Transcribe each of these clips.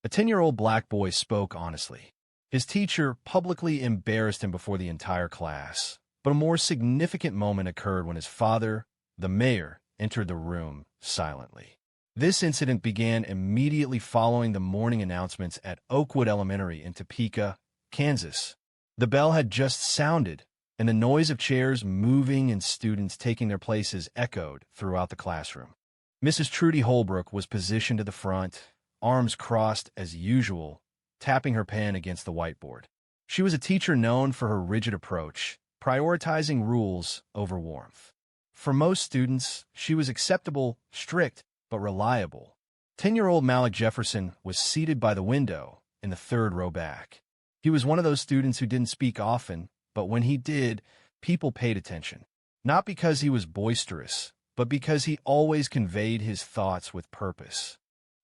A 10-year-old black boy spoke honestly. His teacher publicly embarrassed him before the entire class. But a more significant moment occurred when his father, the mayor, entered the room silently. This incident began immediately following the morning announcements at Oakwood Elementary in Topeka, Kansas. The bell had just sounded, and the noise of chairs moving and students taking their places echoed throughout the classroom. Mrs. Trudy Holbrook was positioned at the front, arms crossed as usual, tapping her pen against the whiteboard. She was a teacher known for her rigid approach, prioritizing rules over warmth. For most students, she was acceptable, strict, but reliable. 10-year-old Malik Jefferson was seated by the window in the third row back. He was one of those students who didn't speak often, but when he did, people paid attention. Not because he was boisterous, but because he always conveyed his thoughts with purpose.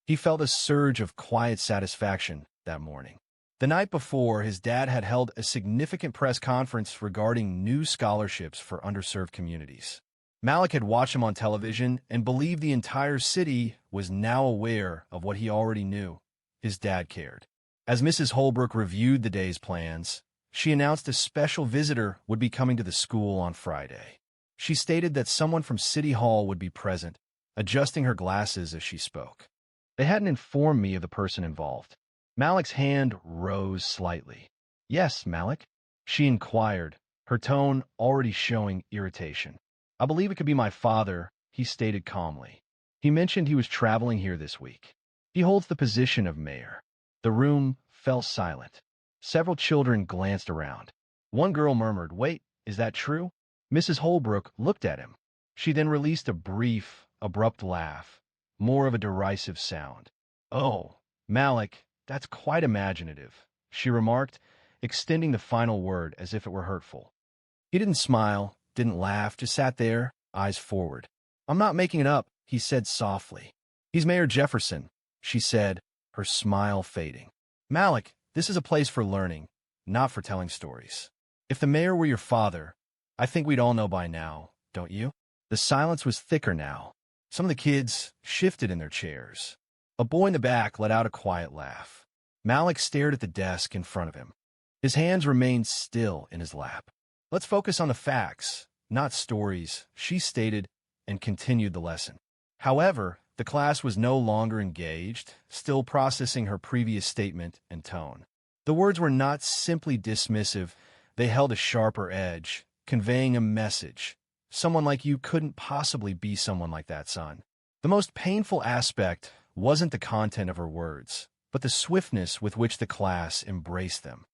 He felt a surge of quiet satisfaction that morning. The night before, his dad had held a significant press conference regarding new scholarships for underserved communities. Malik had watched him on television and believed the entire city was now aware of what he already knew. His dad cared. As Mrs. Holbrook reviewed the day's plans, she announced a special visitor would be coming to the school on Friday. She stated that someone from City Hall would be present, adjusting her glasses as she spoke. They hadn't informed me of the person involved. Malik's hand rose slightly. "Yes, Malik?" she inquired, her tone already showing irritation. "I believe it could be my father," he stated calmly. "He mentioned he was traveling here this week. He holds the position of mayor." The room fell silent. Several children glanced around. One girl murmured, "Wait, is that true?" Mrs. Holbrook looked at him. She then released a brief, abrupt laugh, more of a derisive sound. "Oh, Malik, that's quite imaginative," she remarked, extending the final word as if it were hurtful. He didn't smile, didn't laugh, just sat there, eyes forward. "I'm not making it up," he said softly. "He's Mayor Jefferson," she said, her smile fading. "Malik, this is a place for learning, not for telling stories. If the mayor were your father, I think we'd all know by now, don't you?" The silence was thicker now. Some of the kids shifted in their chairs. A boy in the back let out a quiet laugh. Malik stared at the desk in front of him. His hands remained still in his lap. "Let's focus on the facts, not stories," she stated, and continued the lesson. However, the class was no longer engaged, still processing her previous statement and tone. The words were not simply dismissive, they held a sharper edge, conveying a message. "Someone like you couldn't possibly be someone like that, son." The most painful aspect wasn't the content of her words, but the swiftness with which the class embraced them.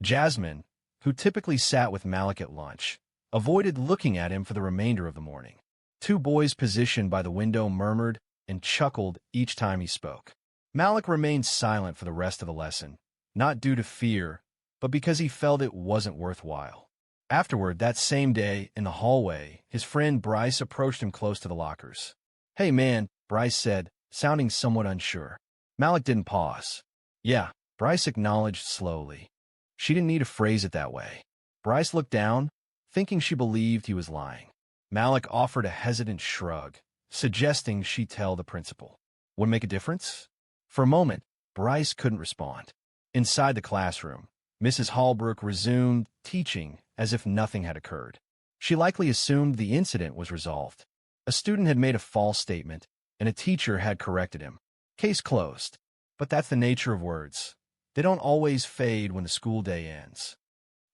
Jasmine, who typically sat with Malik at lunch, avoided looking at him for the remainder of the morning. Two boys positioned by the window murmured and chuckled each time he spoke. Malik remained silent for the rest of the lesson, not due to fear, but because he felt it wasn't worthwhile. Afterward, that same day, in the hallway, his friend Bryce approached him close to the lockers. "Hey man," Bryce said, sounding somewhat unsure. Malik didn't pause. "Yeah," Bryce acknowledged slowly. She didn't need to phrase it that way. Bryce looked down, thinking she believed he was lying. Malik offered a hesitant shrug, suggesting she tell the principal. Would it make a difference? For a moment, Bryce couldn't respond. Inside the classroom, Mrs. Holbrook resumed teaching as if nothing had occurred. She likely assumed the incident was resolved. A student had made a false statement, and a teacher had corrected him. Case closed. But that's the nature of words. They don't always fade when the school day ends.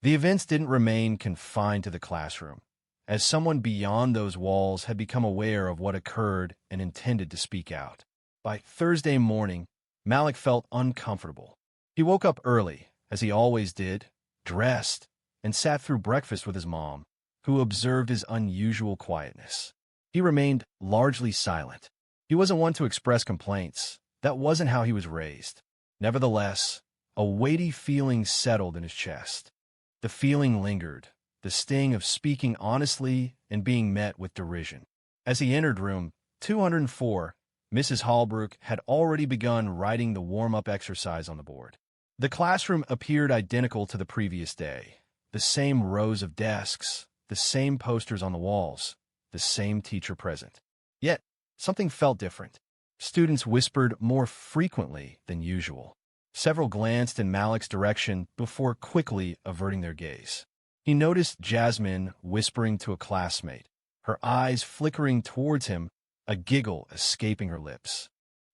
The events didn't remain confined to the classroom, as someone beyond those walls had become aware of what occurred and intended to speak out. By Thursday morning, Malik felt uncomfortable. He woke up early, as he always did, dressed, and sat through breakfast with his mom, who observed his unusual quietness. He remained largely silent. He wasn't one to express complaints. That wasn't how he was raised. Nevertheless, a weighty feeling settled in his chest. The feeling lingered, the sting of speaking honestly and being met with derision. As he entered room 204, Mrs. Holbrook had already begun writing the warm-up exercise on the board. The classroom appeared identical to the previous day. The same rows of desks, the same posters on the walls, the same teacher present. Yet, something felt different. Students whispered more frequently than usual. Several glanced in Malik's direction before quickly averting their gaze. He noticed Jasmine whispering to a classmate, her eyes flickering towards him, a giggle escaping her lips.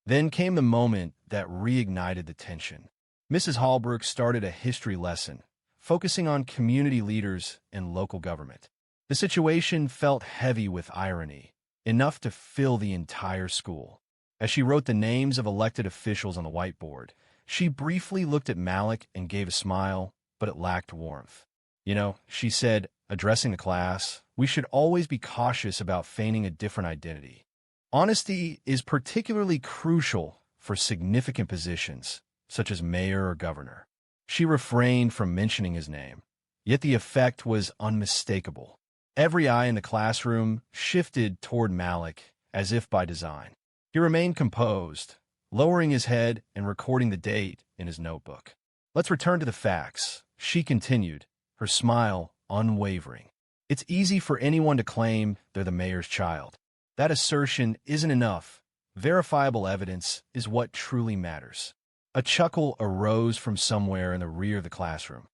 Then came the moment that reignited the tension. Mrs. Hallbrook started a history lesson, focusing on community leaders and local government. The situation felt heavy with irony, enough to fill the entire school. As she wrote the names of elected officials on the whiteboard, she briefly looked at Malik and gave a smile, but it lacked warmth. You know, she said, addressing the class, we should always be cautious about feigning a different identity. Honesty is particularly crucial for significant positions, such as mayor or governor. She refrained from mentioning his name, yet the effect was unmistakable. Every eye in the classroom shifted toward Malik, as if by design. He remained composed, lowering his head and recording the date in his notebook. Let's return to the facts, she continued, her smile unwavering. It's easy for anyone to claim they're the mayor's child. That assertion isn't enough. Verifiable evidence is what truly matters. A chuckle arose from somewhere in the rear of the classroom.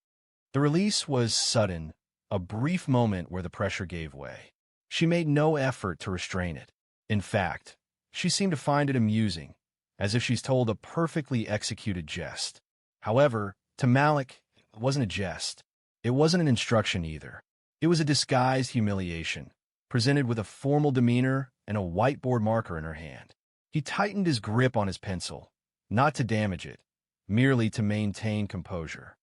The release was sudden, a brief moment where the pressure gave way. She made no effort to restrain it. In fact, she seemed to find it amusing, as if she's told a perfectly executed jest. However, to Malik, it wasn't a jest. It wasn't an instruction either. It was a disguised humiliation, presented with a formal demeanor and a whiteboard marker in her hand. He tightened his grip on his pencil, not to damage it, merely to maintain composure.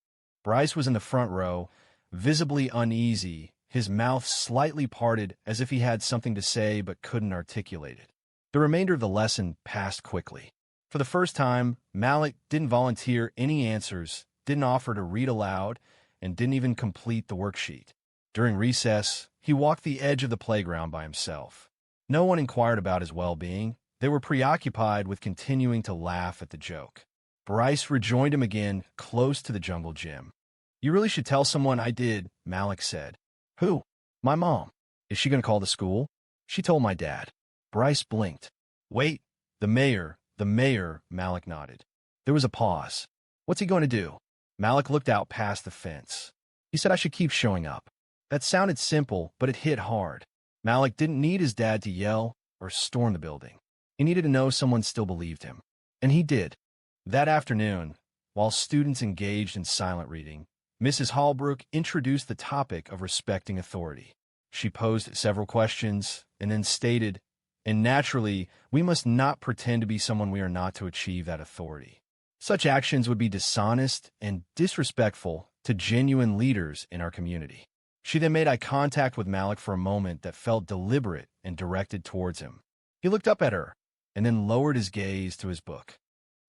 Bryce was in the front row, visibly uneasy, his mouth slightly parted as if he had something to say but couldn't articulate it. The remainder of the lesson passed quickly. For the first time, Malik didn't volunteer any answers, didn't offer to read aloud, and didn't even complete the worksheet. During recess, he walked the edge of the playground by himself. No one inquired about his well-being. They were preoccupied with continuing to laugh at the joke. Bryce rejoined him again, close to the jungle gym. You really should tell someone I did, Malik said. Who? My mom. Is she going to call the school? She told my dad. Bryce blinked. Wait, the mayor, Malik nodded. There was a pause. What's he going to do? Malik looked out past the fence. He said I should keep showing up. That sounded simple, but it hit hard. Malik didn't need his dad to yell or storm the building. He needed to know someone still believed him. And he did. That afternoon, while students engaged in silent reading, Mrs. Hallbrook introduced the topic of respecting authority. She posed several questions and then stated, and naturally, we must not pretend to be someone we are not to achieve that authority. Such actions would be dishonest and disrespectful to genuine leaders in our community. She then made eye contact with Malik for a moment that felt deliberate and directed towards him. He looked up at her and then lowered his gaze to his book.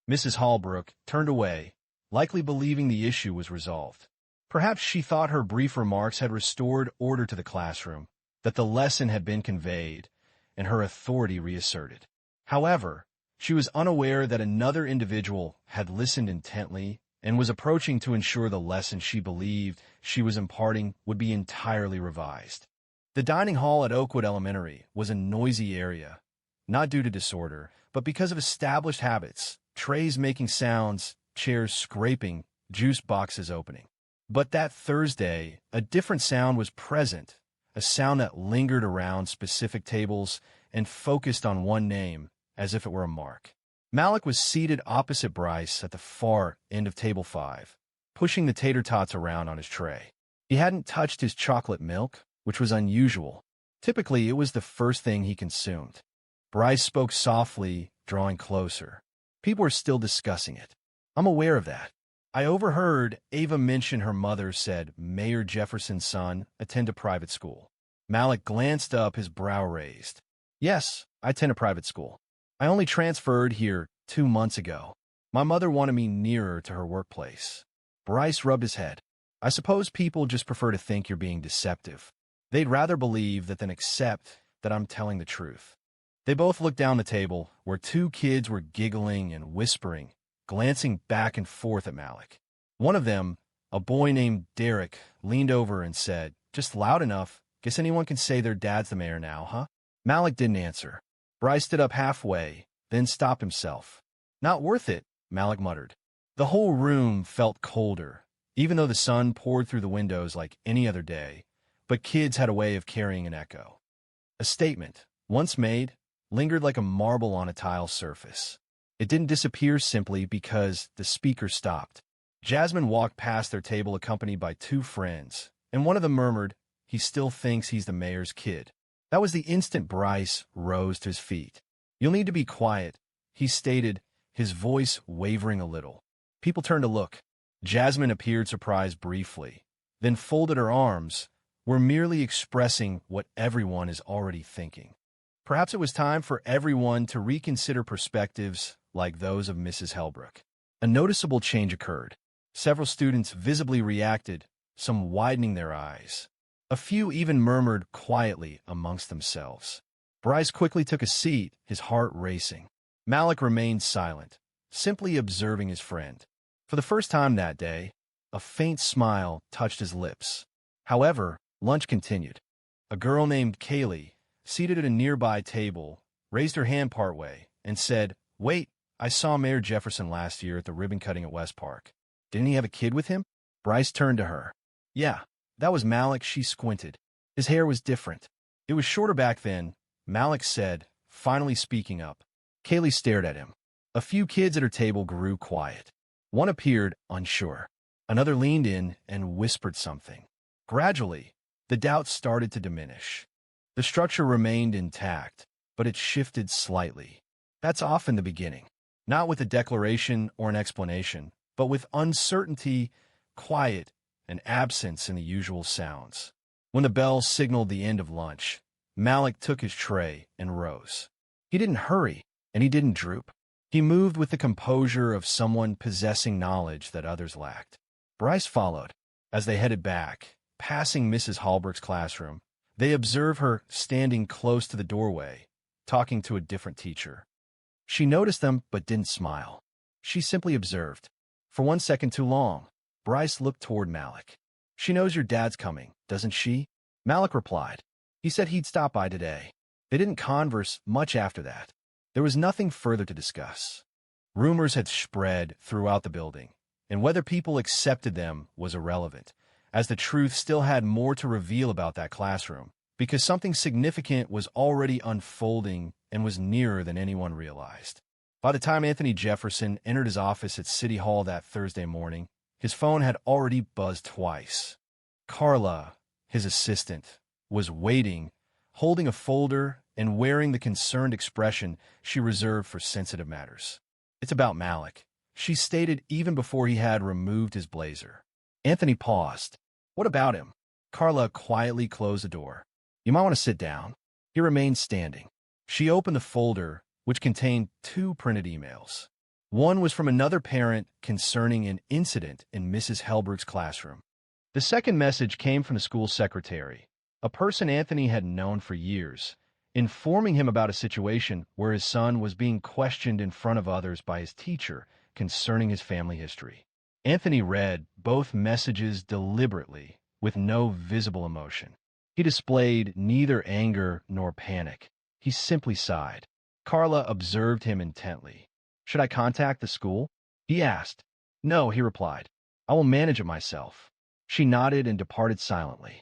Mrs. Hallbrook turned away, likely believing the issue was resolved. Perhaps she thought her brief remarks had restored order to the classroom, that the lesson had been conveyed, and her authority reasserted. However, she was unaware that another individual had listened intently and was approaching to ensure the lesson she believed she was imparting would be entirely revised. The dining hall at Oakwood Elementary was a noisy area, not due to disorder, but because of established habits, trays making sounds, chairs scraping, juice boxes opening. But that Thursday, a different sound was present, a sound that lingered around specific tables and focused on one name, as if it were a mark. Malik was seated opposite Bryce at the far end of table 5, pushing the tater tots around on his tray. He hadn't touched his chocolate milk, which was unusual. Typically, it was the first thing he consumed. Bryce spoke softly, drawing closer. People were still discussing it. I'm aware of that. I overheard Ava mention her mother said Mayor Jefferson's son attend a private school. Malik glanced up, his brow raised. Yes, I attend a private school. I only transferred here 2 months ago. My mother wanted me nearer to her workplace. Bryce rubbed his head. I suppose people just prefer to think you're being deceptive. They'd rather believe that than accept that I'm telling the truth. They both looked down the table, where 2 kids were giggling and whispering, glancing back and forth at Malik. One of them, a boy named Derek, leaned over and said, just loud enough, guess anyone can say their dad's the mayor now, huh? Malik didn't answer. Bryce stood up halfway, then stopped himself. "Not worth it," Malik muttered. The whole room felt colder, even though the sun poured through the windows like any other day, but kids had a way of carrying an echo. A statement, once made, lingered like a marble on a tile surface. It didn't disappear simply because the speaker stopped. Jasmine walked past their table accompanied by two friends, and one of them murmured, "He still thinks he's the mayor's kid." That was the instant Bryce rose to his feet. "You'll need to be quiet," he stated, his voice wavering a little. People turned to look. Jasmine appeared surprised briefly, then folded her arms. "We're merely expressing what everyone is already thinking." Perhaps it was time for everyone to reconsider perspectives like those of Mrs. Hellbrook. A noticeable change occurred. Several students visibly reacted, some widening their eyes. A few even murmured quietly amongst themselves. Bryce quickly took a seat, his heart racing. Malik remained silent, simply observing his friend. For the first time that day, a faint smile touched his lips. However, lunch continued. A girl named Kaylee, seated at a nearby table, raised her hand partway and said, "Wait, I saw Mayor Jefferson last year at the ribbon cutting at West Park. Didn't he have a kid with him?" Bryce turned to her. "Yeah, that was Malik." She squinted. His hair was different. "It was shorter back then," Malik said, finally speaking up. Kaylee stared at him. A few kids at her table grew quiet. One appeared unsure. Another leaned in and whispered something. Gradually, the doubts started to diminish. The structure remained intact, but it shifted slightly. That's often the beginning. Not with a declaration or an explanation, but with uncertainty, quiet, and absence in the usual sounds. When the bell signaled the end of lunch, Malik took his tray and rose. He didn't hurry, and he didn't droop. He moved with the composure of someone possessing knowledge that others lacked. Bryce followed. As they headed back, passing Mrs. Hallbrook's classroom, they observed her standing close to the doorway, talking to a different teacher. She noticed them but didn't smile. She simply observed. For 1 second too long, Bryce looked toward Malik. "She knows your dad's coming, doesn't she?" Malik replied. "He said he'd stop by today." They didn't converse much after that. There was nothing further to discuss. Rumors had spread throughout the building, and whether people accepted them was irrelevant, as the truth still had more to reveal about that classroom, because something significant was already unfolding and was nearer than anyone realized. By the time Anthony Jefferson entered his office at City Hall that Thursday morning, his phone had already buzzed twice. Carla, his assistant, was waiting, holding a folder and wearing the concerned expression she reserved for sensitive matters. "It's about Malik," she stated even before he had removed his blazer. Anthony paused. "What about him?" Carla quietly closed the door. "You might want to sit down." He remained standing. She opened the folder, which contained 2 printed emails. One was from another parent concerning an incident in Mrs. Hellbrook's classroom. The second message came from the school secretary, a person Anthony had known for years, informing him about a situation where his son was being questioned in front of others by his teacher concerning his family history. Anthony read both messages deliberately, with no visible emotion. He displayed neither anger nor panic. He simply sighed. Carla observed him intently. "Should I contact the school?" he asked. "No," he replied. "I will manage it myself." She nodded and departed silently.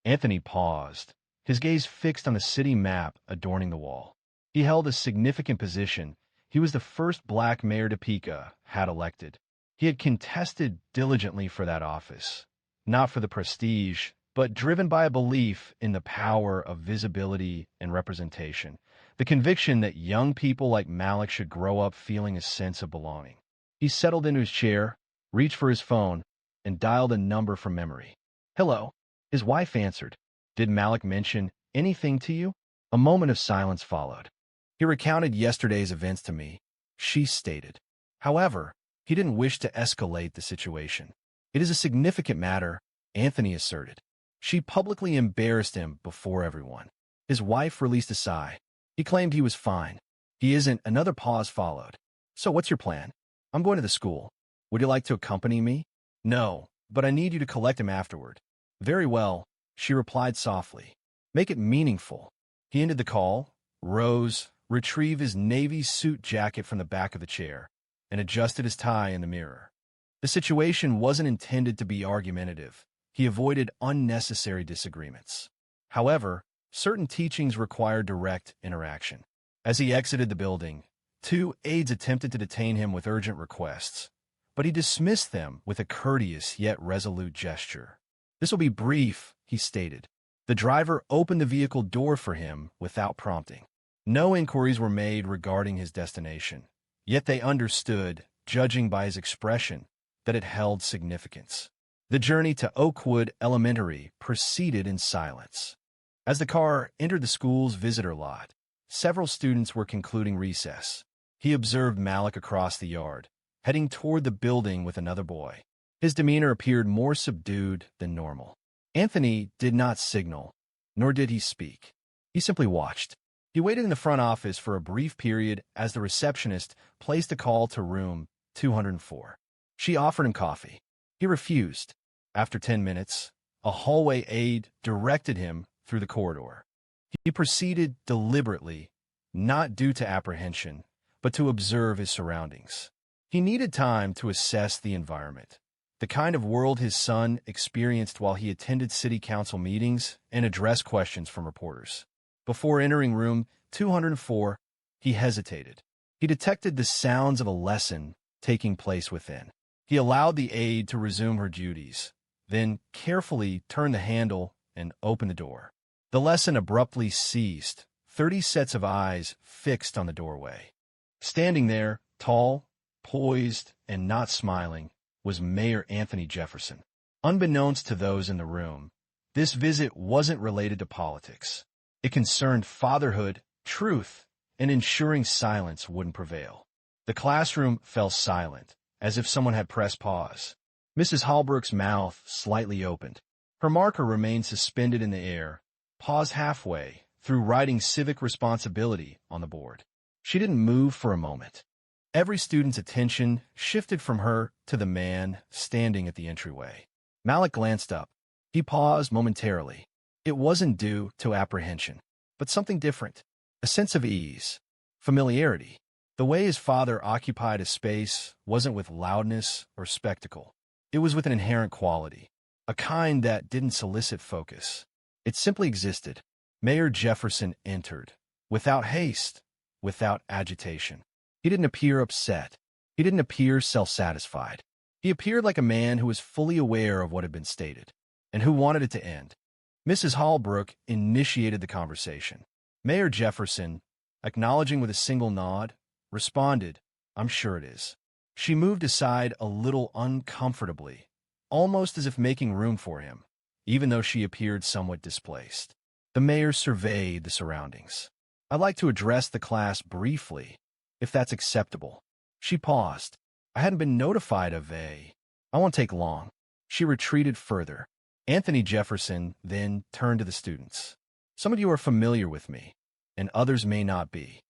Anthony paused, his gaze fixed on the city map adorning the wall. He held a significant position. He was the first black mayor Topeka had elected. He had contested diligently for that office, not for the prestige, but driven by a belief in the power of visibility and representation, the conviction that young people like Malik should grow up feeling a sense of belonging. He settled into his chair, reached for his phone, and dialed a number from memory. "Hello." His wife answered. "Did Malik mention anything to you?" A moment of silence followed. "He recounted yesterday's events to me," she stated. However, he didn't wish to escalate the situation. "It is a significant matter," Anthony asserted. She publicly embarrassed him before everyone. His wife released a sigh. He claimed he was fine. "He isn't." Another pause followed. "So what's your plan?" "I'm going to the school. Would you like to accompany me?" "No, but I need you to collect him afterward." "Very well," she replied softly. "Make it meaningful." He ended the call, rose, retrieve his navy suit jacket from the back of the chair, and adjusted his tie in the mirror. The situation wasn't intended to be argumentative. He avoided unnecessary disagreements. However, certain teachings require direct interaction. As he exited the building, two aides attempted to detain him with urgent requests, but he dismissed them with a courteous yet resolute gesture. "This will be brief," he stated. The driver opened the vehicle door for him without prompting. No inquiries were made regarding his destination, yet they understood, judging by his expression, that it held significance. The journey to Oakwood Elementary proceeded in silence. As the car entered the school's visitor lot, several students were concluding recess. He observed Malik across the yard, heading toward the building with another boy. His demeanor appeared more subdued than normal. Anthony did not signal, nor did he speak. He simply watched. He waited in the front office for a brief period as the receptionist placed a call to room 204. She offered him coffee. He refused. After 10 minutes, a hallway aide directed him through the corridor. He proceeded deliberately, not due to apprehension, but to observe his surroundings. He needed time to assess the environment, the kind of world his son experienced while he attended city council meetings and addressed questions from reporters. Before entering room 204, he hesitated. He detected the sounds of a lesson taking place within. He allowed the aide to resume her duties, then carefully turned the handle and opened the door. The lesson abruptly ceased, 30 sets of eyes fixed on the doorway. Standing there, tall, poised, and not smiling, was Mayor Anthony Jefferson. Unbeknownst to those in the room, this visit wasn't related to politics. It concerned fatherhood, truth, and ensuring silence wouldn't prevail. The classroom fell silent, as if someone had pressed pause. Mrs. Holbrook's mouth slightly opened. Her marker remained suspended in the air, paused halfway through writing civic responsibility on the board. She didn't move for a moment. Every student's attention shifted from her to the man standing at the entryway. Malik glanced up. He paused momentarily. It wasn't due to apprehension, but something different. A sense of ease, familiarity. The way his father occupied a space wasn't with loudness or spectacle. It was with an inherent quality, a kind that didn't solicit focus. It simply existed. Mayor Jefferson entered, without haste, without agitation. He didn't appear upset. He didn't appear self-satisfied. He appeared like a man who was fully aware of what had been stated, and who wanted it to end. Mrs. Holbrook initiated the conversation. Mayor Jefferson, acknowledging with a single nod, responded, "I'm sure it is." She moved aside a little uncomfortably, almost as if making room for him, even though she appeared somewhat displaced. The mayor surveyed the surroundings. "I'd like to address the class briefly, if that's acceptable." She paused. "I hadn't been notified of I won't take long." She retreated further. Anthony Jefferson then turned to the students. "Some of you are familiar with me, and others may not be.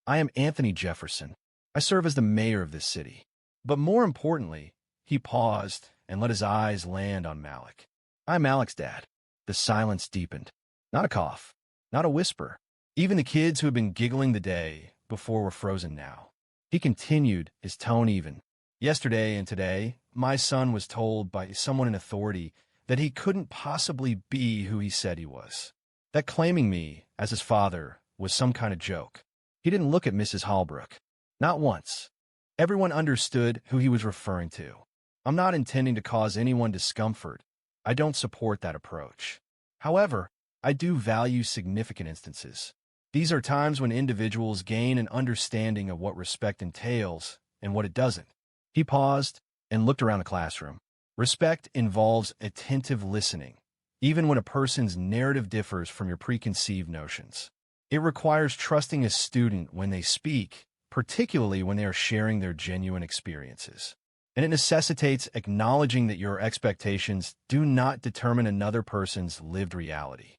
I am Anthony Jefferson. I serve as the mayor of this city. But more importantly," he paused and let his eyes land on Malik. "I'm Malik's dad." The silence deepened. Not a cough, not a whisper. Even the kids who had been giggling the day before were frozen now. He continued, his tone even. "Yesterday and today, my son was told by someone in authority that he couldn't possibly be who he said he was. That claiming me as his father was some kind of joke." He didn't look at Mrs. Holbrook. Not once. Everyone understood who he was referring to. "I'm not intending to cause anyone discomfort. I don't support that approach. However, I do value significant instances. These are times when individuals gain an understanding of what respect entails and what it doesn't." He paused and looked around the classroom. Respect involves attentive listening, even when a person's narrative differs from your preconceived notions. It requires trusting a student when they speak, particularly when they are sharing their genuine experiences. And it necessitates acknowledging that your expectations do not determine another person's lived reality.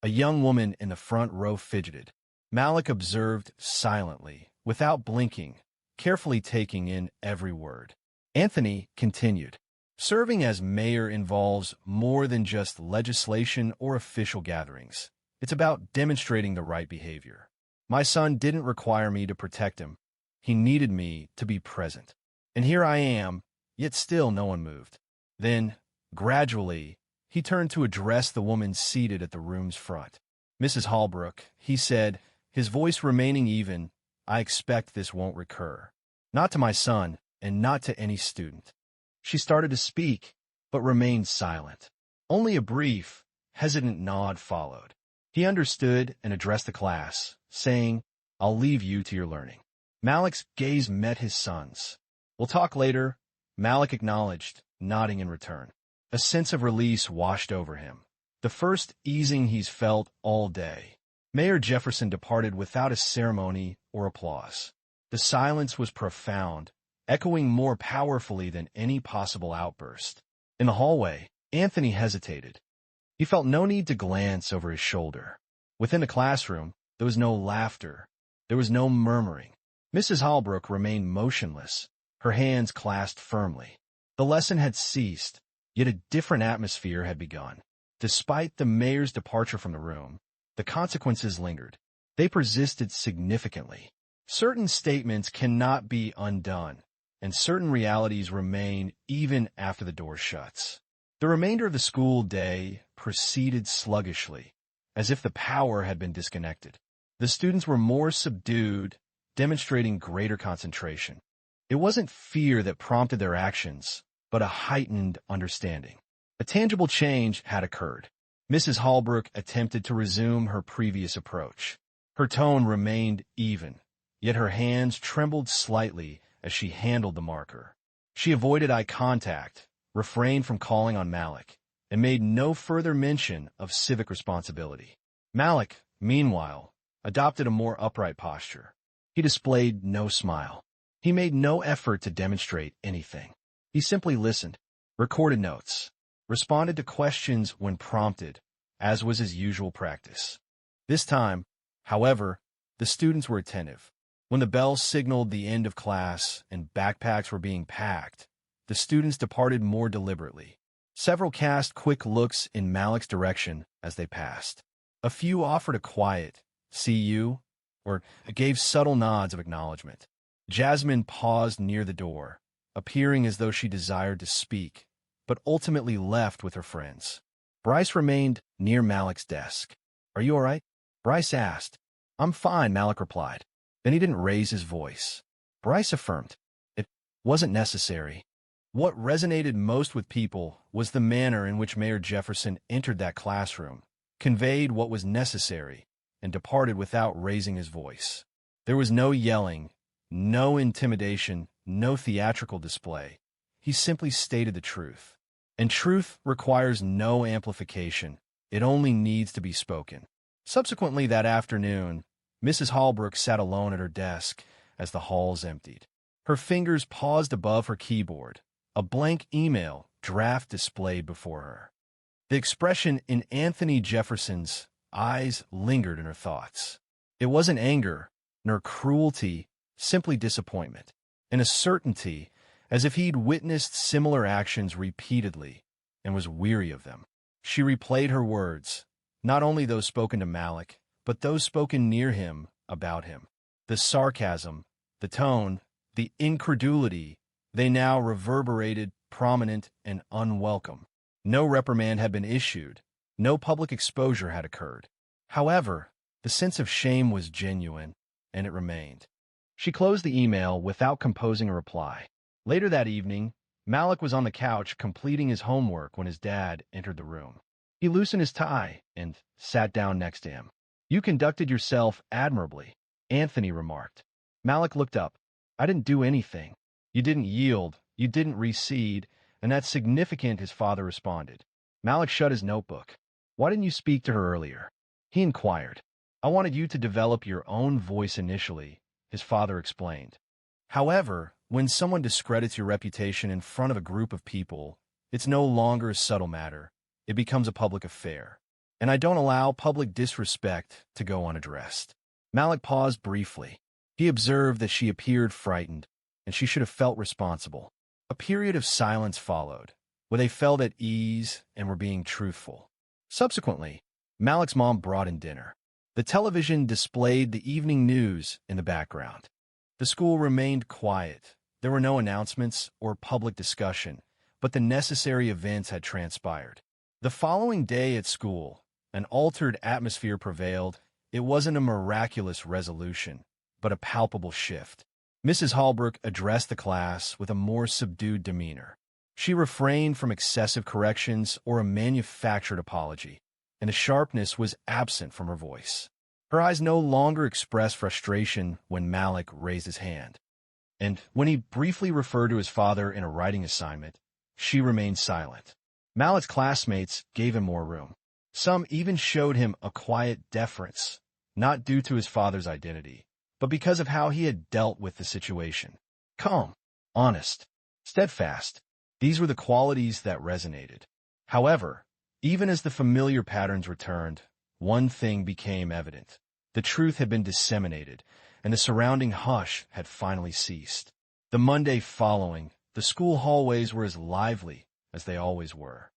A young woman in the front row fidgeted. Malik observed silently, without blinking, carefully taking in every word. Anthony continued. "Serving as mayor involves more than just legislation or official gatherings. It's about demonstrating the right behavior. My son didn't require me to protect him. He needed me to be present. And here I am, yet still no one moved. Then, gradually, he turned to address the woman seated at the room's front. Mrs. Holbrook, he said, his voice remaining even, I expect this won't recur. Not to my son, and not to any student. She started to speak, but remained silent. Only a brief, hesitant nod followed. He understood and addressed the class, saying, I'll leave you to your learning. Malik's gaze met his son's. We'll talk later, Malik acknowledged, nodding in return. A sense of release washed over him. The first easing he's felt all day. Mayor Jefferson departed without a ceremony or applause. The silence was profound, echoing more powerfully than any possible outburst. In the hallway, Anthony hesitated. He felt no need to glance over his shoulder. Within the classroom, there was no laughter. There was no murmuring. Mrs. Holbrook remained motionless, her hands clasped firmly. The lesson had ceased, yet a different atmosphere had begun. Despite the mayor's departure from the room, the consequences lingered. They persisted significantly. Certain statements cannot be undone, and certain realities remain even after the door shuts. The remainder of the school day proceeded sluggishly, as if the power had been disconnected. The students were more subdued, demonstrating greater concentration. It wasn't fear that prompted their actions, but a heightened understanding. A tangible change had occurred. Mrs. Holbrook attempted to resume her previous approach. Her tone remained even, yet her hands trembled slightly as she handled the marker. She avoided eye contact, refrained from calling on Malik, and made no further mention of civic responsibility. Malik, meanwhile, adopted a more upright posture. He displayed no smile. He made no effort to demonstrate anything. He simply listened, recorded notes, responded to questions when prompted, as was his usual practice. This time, however, the students were attentive. When the bell signaled the end of class and backpacks were being packed, the students departed more deliberately. Several cast quick looks in Malik's direction as they passed. A few offered a quiet, "See you," or gave subtle nods of acknowledgement. Jasmine paused near the door, appearing as though she desired to speak, but ultimately left with her friends. Bryce remained near Malik's desk. "Are you all right?" Bryce asked. "I'm fine," Malik replied. Then he didn't raise his voice. Bryce affirmed. It wasn't necessary. What resonated most with people was the manner in which Mayor Jefferson entered that classroom, conveyed what was necessary, and departed without raising his voice. There was no yelling, no intimidation, no theatrical display. He simply stated the truth. And truth requires no amplification. It only needs to be spoken. Subsequently that afternoon, Mrs. Holbrook sat alone at her desk as the halls emptied. Her fingers paused above her keyboard, a blank email draft displayed before her. The expression in Anthony Jefferson's eyes lingered in her thoughts. It wasn't anger, nor cruelty, simply disappointment, and a certainty as if he'd witnessed similar actions repeatedly and was weary of them. She replayed her words, not only those spoken to Malik, but those spoken near him about him. The sarcasm, the tone, the incredulity, they now reverberated, prominent and unwelcome. No reprimand had been issued. No public exposure had occurred. However, the sense of shame was genuine, and it remained. She closed the email without composing a reply. Later that evening, Malik was on the couch completing his homework when his dad entered the room. He loosened his tie and sat down next to him. "You conducted yourself admirably," Anthony remarked. Malik looked up. "I didn't do anything." "You didn't yield, you didn't recede, and that's significant," his father responded. Malik shut his notebook. "Why didn't you speak to her earlier?" he inquired. "I wanted you to develop your own voice initially," his father explained. However, when someone discredits your reputation in front of a group of people, it's no longer a subtle matter. It becomes a public affair. And I don't allow public disrespect to go unaddressed. Malik paused briefly. He observed that she appeared frightened, and she should have felt responsible. A period of silence followed, where they felt at ease and were being truthful. Subsequently, Malik's mom brought in dinner. The television displayed the evening news in the background. The school remained quiet. There were no announcements or public discussion, but the necessary events had transpired. The following day at school, an altered atmosphere prevailed. It wasn't a miraculous resolution, but a palpable shift. Mrs. Holbrook addressed the class with a more subdued demeanor. She refrained from excessive corrections or a manufactured apology, and the sharpness was absent from her voice. Her eyes no longer expressed frustration when Malik raised his hand. And when he briefly referred to his father in a writing assignment, she remained silent. Malik's classmates gave him more room. Some even showed him a quiet deference, not due to his father's identity, but because of how he had dealt with the situation. Calm, honest, steadfast. These were the qualities that resonated. However, even as the familiar patterns returned, one thing became evident. The truth had been disseminated, and the surrounding hush had finally ceased. The Monday following, the school hallways were as lively as they always were.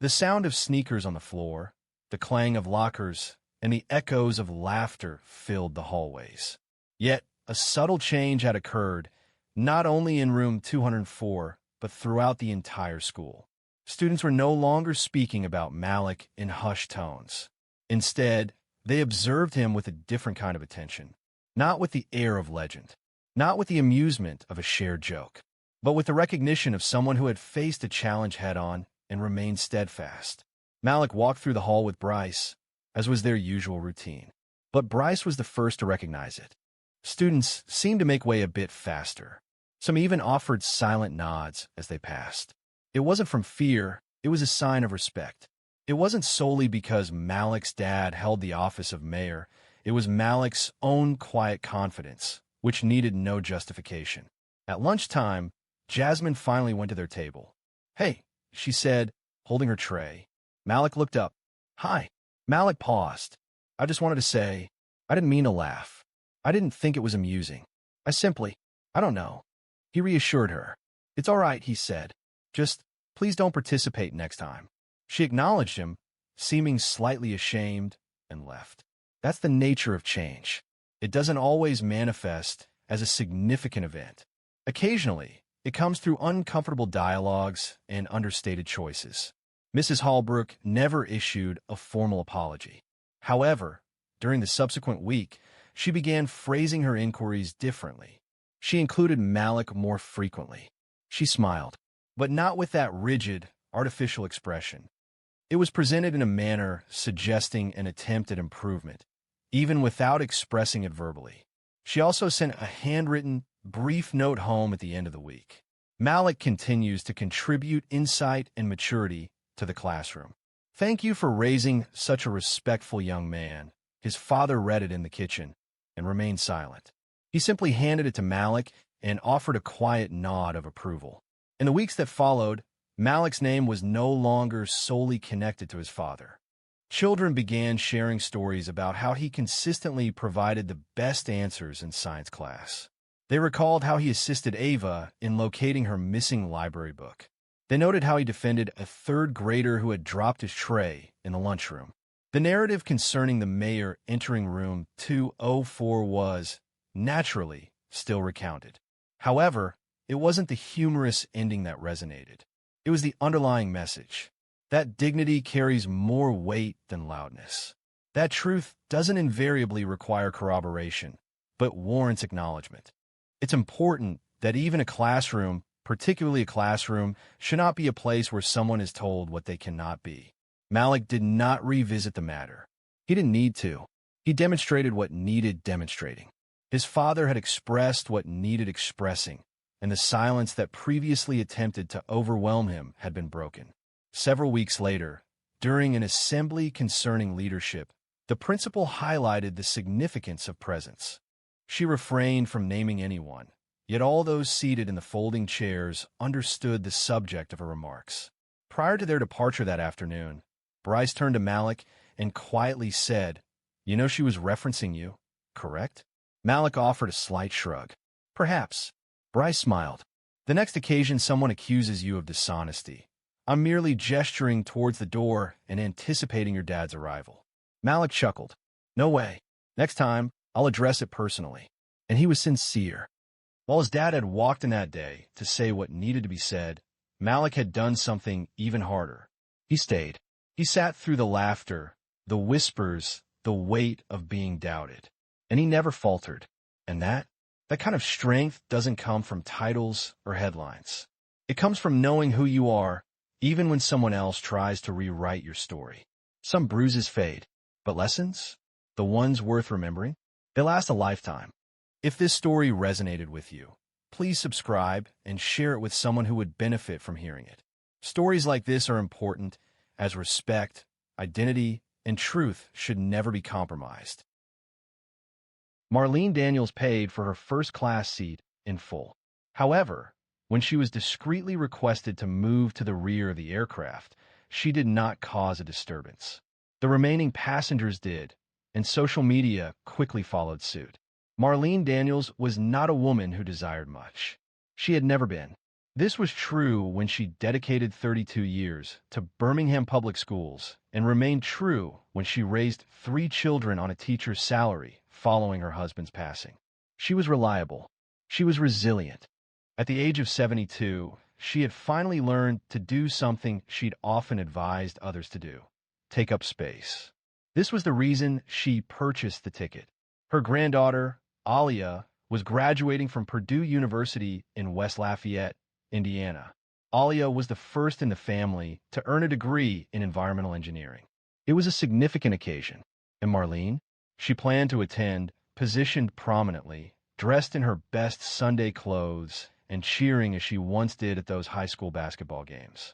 The sound of sneakers on the floor, the clang of lockers, and the echoes of laughter filled the hallways. Yet, a subtle change had occurred, not only in room 204, but throughout the entire school. Students were no longer speaking about Malik in hushed tones. Instead, they observed him with a different kind of attention, not with the air of legend, not with the amusement of a shared joke, but with the recognition of someone who had faced a challenge head-on and remained steadfast. Malik walked through the hall with Bryce, as was their usual routine. But Bryce was the first to recognize it. Students seemed to make way a bit faster. Some even offered silent nods as they passed. It wasn't from fear, it was a sign of respect. It wasn't solely because Malik's dad held the office of mayor, it was Malik's own quiet confidence, which needed no justification. At lunchtime, Jasmine finally went to their table. "Hey," she said, holding her tray. Malik looked up. "Hi." Malik paused. "I just wanted to say, I didn't mean to laugh. I didn't think it was amusing. I don't know." He reassured her. "It's all right," he said. "Just, please don't participate next time." She acknowledged him, seeming slightly ashamed, and left. That's the nature of change. It doesn't always manifest as a significant event. Occasionally, it comes through uncomfortable dialogues and understated choices. Mrs. Holbrook never issued a formal apology. However, during the subsequent week, she began phrasing her inquiries differently. She included Malik more frequently. She smiled, but not with that rigid, artificial expression. It was presented in a manner suggesting an attempt at improvement, even without expressing it verbally. She also sent a handwritten, brief note home at the end of the week. Malik continues to contribute insight and maturity to the classroom. "Thank you for raising such a respectful young man." His father read it in the kitchen and remained silent. He simply handed it to Malik and offered a quiet nod of approval. In the weeks that followed, Malik's name was no longer solely connected to his father. Children began sharing stories about how he consistently provided the best answers in science class. They recalled how he assisted Ava in locating her missing library book. They noted how he defended a third grader who had dropped his tray in the lunchroom. The narrative concerning the mayor entering room 204 was, naturally, still recounted. However, it wasn't the humorous ending that resonated. It was the underlying message. That dignity carries more weight than loudness. That truth doesn't invariably require corroboration, but warrants acknowledgement. It's important that even a classroom, particularly a classroom, should not be a place where someone is told what they cannot be. Malik did not revisit the matter. He didn't need to. He demonstrated what needed demonstrating. His father had expressed what needed expressing, and the silence that previously attempted to overwhelm him had been broken. Several weeks later, during an assembly concerning leadership, the principal highlighted the significance of presence. She refrained from naming anyone, yet all those seated in the folding chairs understood the subject of her remarks. Prior to their departure that afternoon, Bryce turned to Malik and quietly said, "You know she was referencing you, correct?" Malik offered a slight shrug. "Perhaps." Bryce smiled. "The next occasion someone accuses you of dishonesty, I'm merely gesturing towards the door and anticipating your dad's arrival." Malik chuckled. No way. Next time, I'll address it personally. And he was sincere. While his dad had walked in that day to say what needed to be said, Malik had done something even harder. He stayed. He sat through the laughter, the whispers, the weight of being doubted. And he never faltered. And that kind of strength doesn't come from titles or headlines. It comes from knowing who you are, even when someone else tries to rewrite your story. Some bruises fade, but lessons, the ones worth remembering, they last a lifetime. If this story resonated with you, please subscribe and share it with someone who would benefit from hearing it. Stories like this are important, as respect, identity, and truth should never be compromised. Marlene Daniels paid for her first-class seat in full. However, when she was discreetly requested to move to the rear of the aircraft, she did not cause a disturbance. The remaining passengers did, and social media quickly followed suit. Marlene Daniels was not a woman who desired much. She had never been. This was true when she dedicated 32 years to Birmingham Public Schools and remained true when she raised 3 children on a teacher's salary following her husband's passing. She was reliable. She was resilient. At the age of 72, she had finally learned to do something she'd often advised others to do: take up space. This was the reason she purchased the ticket. Her granddaughter, Alia, was graduating from Purdue University in West Lafayette, Indiana. Alia was the first in the family to earn a degree in environmental engineering. It was a significant occasion, and Marlene, she planned to attend, positioned prominently, dressed in her best Sunday clothes, and cheering as she once did at those high school basketball games.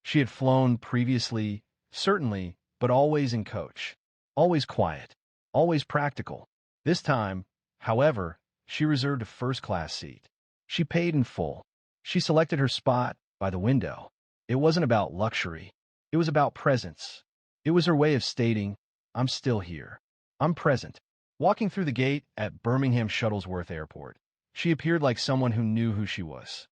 She had flown previously, certainly, but always in coach. Always quiet. Always practical. This time, however, she reserved a first-class seat. She paid in full. She selected her spot by the window. It wasn't about luxury. It was about presence. It was her way of stating, I'm still here. I'm present. Walking through the gate at Birmingham Shuttlesworth Airport, she appeared like someone who knew who she was.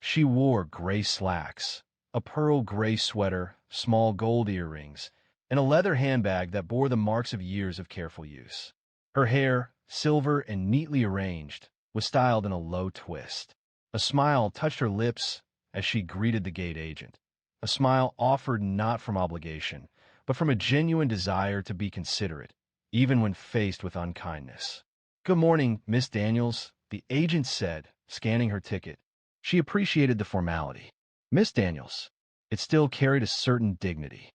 She wore gray slacks, a pearl gray sweater, small gold earrings, and a leather handbag that bore the marks of years of careful use. Her hair, silver and neatly arranged, was styled in a low twist. A smile touched her lips as she greeted the gate agent. A smile offered not from obligation, but from a genuine desire to be considerate, even when faced with unkindness. "Good morning, Miss Daniels," the agent said, scanning her ticket. She appreciated the formality. Miss Daniels. It still carried a certain dignity.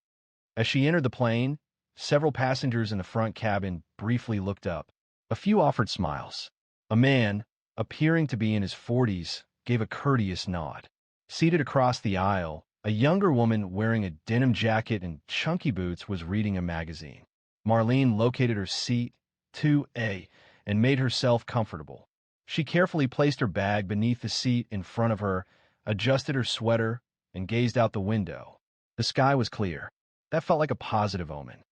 As she entered the plane, several passengers in the front cabin briefly looked up. A few offered smiles. A man, appearing to be in his 40s, gave a courteous nod. Seated across the aisle, a younger woman wearing a denim jacket and chunky boots was reading a magazine. Marlene located her seat, 2A, and made herself comfortable. She carefully placed her bag beneath the seat in front of her, adjusted her sweater, and gazed out the window. The sky was clear. That felt like a positive omen.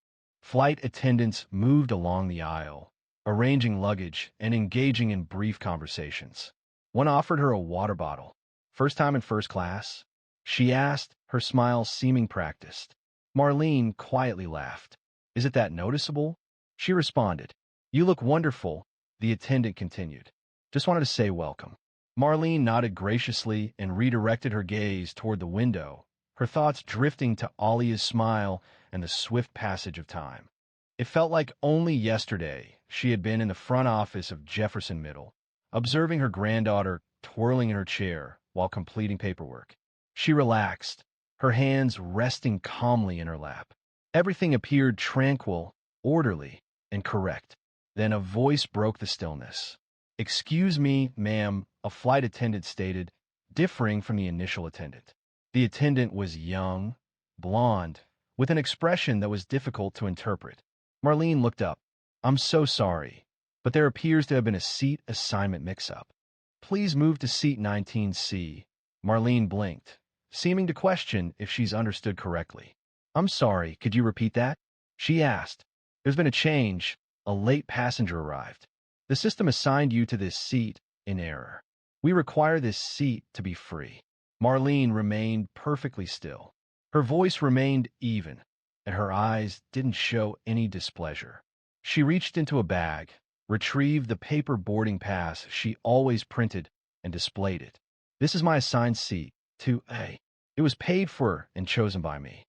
Flight attendants moved along the aisle, arranging luggage and engaging in brief conversations. One offered her a water bottle. "First time in first class?" she asked, her smile seeming practiced. Marlene quietly laughed. "Is it that noticeable?" She responded. "You look wonderful," the attendant continued. "Just wanted to say welcome." Marlene nodded graciously and redirected her gaze toward the window, her thoughts drifting to Alia's smile and the swift passage of time. It felt like only yesterday she had been in the front office of Jefferson Middle, observing her granddaughter twirling in her chair while completing paperwork. She relaxed, her hands resting calmly in her lap. Everything appeared tranquil, orderly, and correct. Then a voice broke the stillness. "Excuse me, ma'am," a flight attendant stated, differing from the initial attendant. The attendant was young, blonde, with an expression that was difficult to interpret. Marlene looked up. "I'm so sorry, but there appears to have been a seat assignment mix-up. Please move to seat 19C. Marlene blinked, seeming to question if she's understood correctly. "I'm sorry, could you repeat that?" she asked. "There's been a change. A late passenger arrived. The system assigned you to this seat in error. We require this seat to be free." Marlene remained perfectly still. Her voice remained even, and her eyes didn't show any displeasure. She reached into a bag, retrieved the paper boarding pass she always printed, and displayed it. This is my assigned seat, 2A. It was paid for and chosen by me.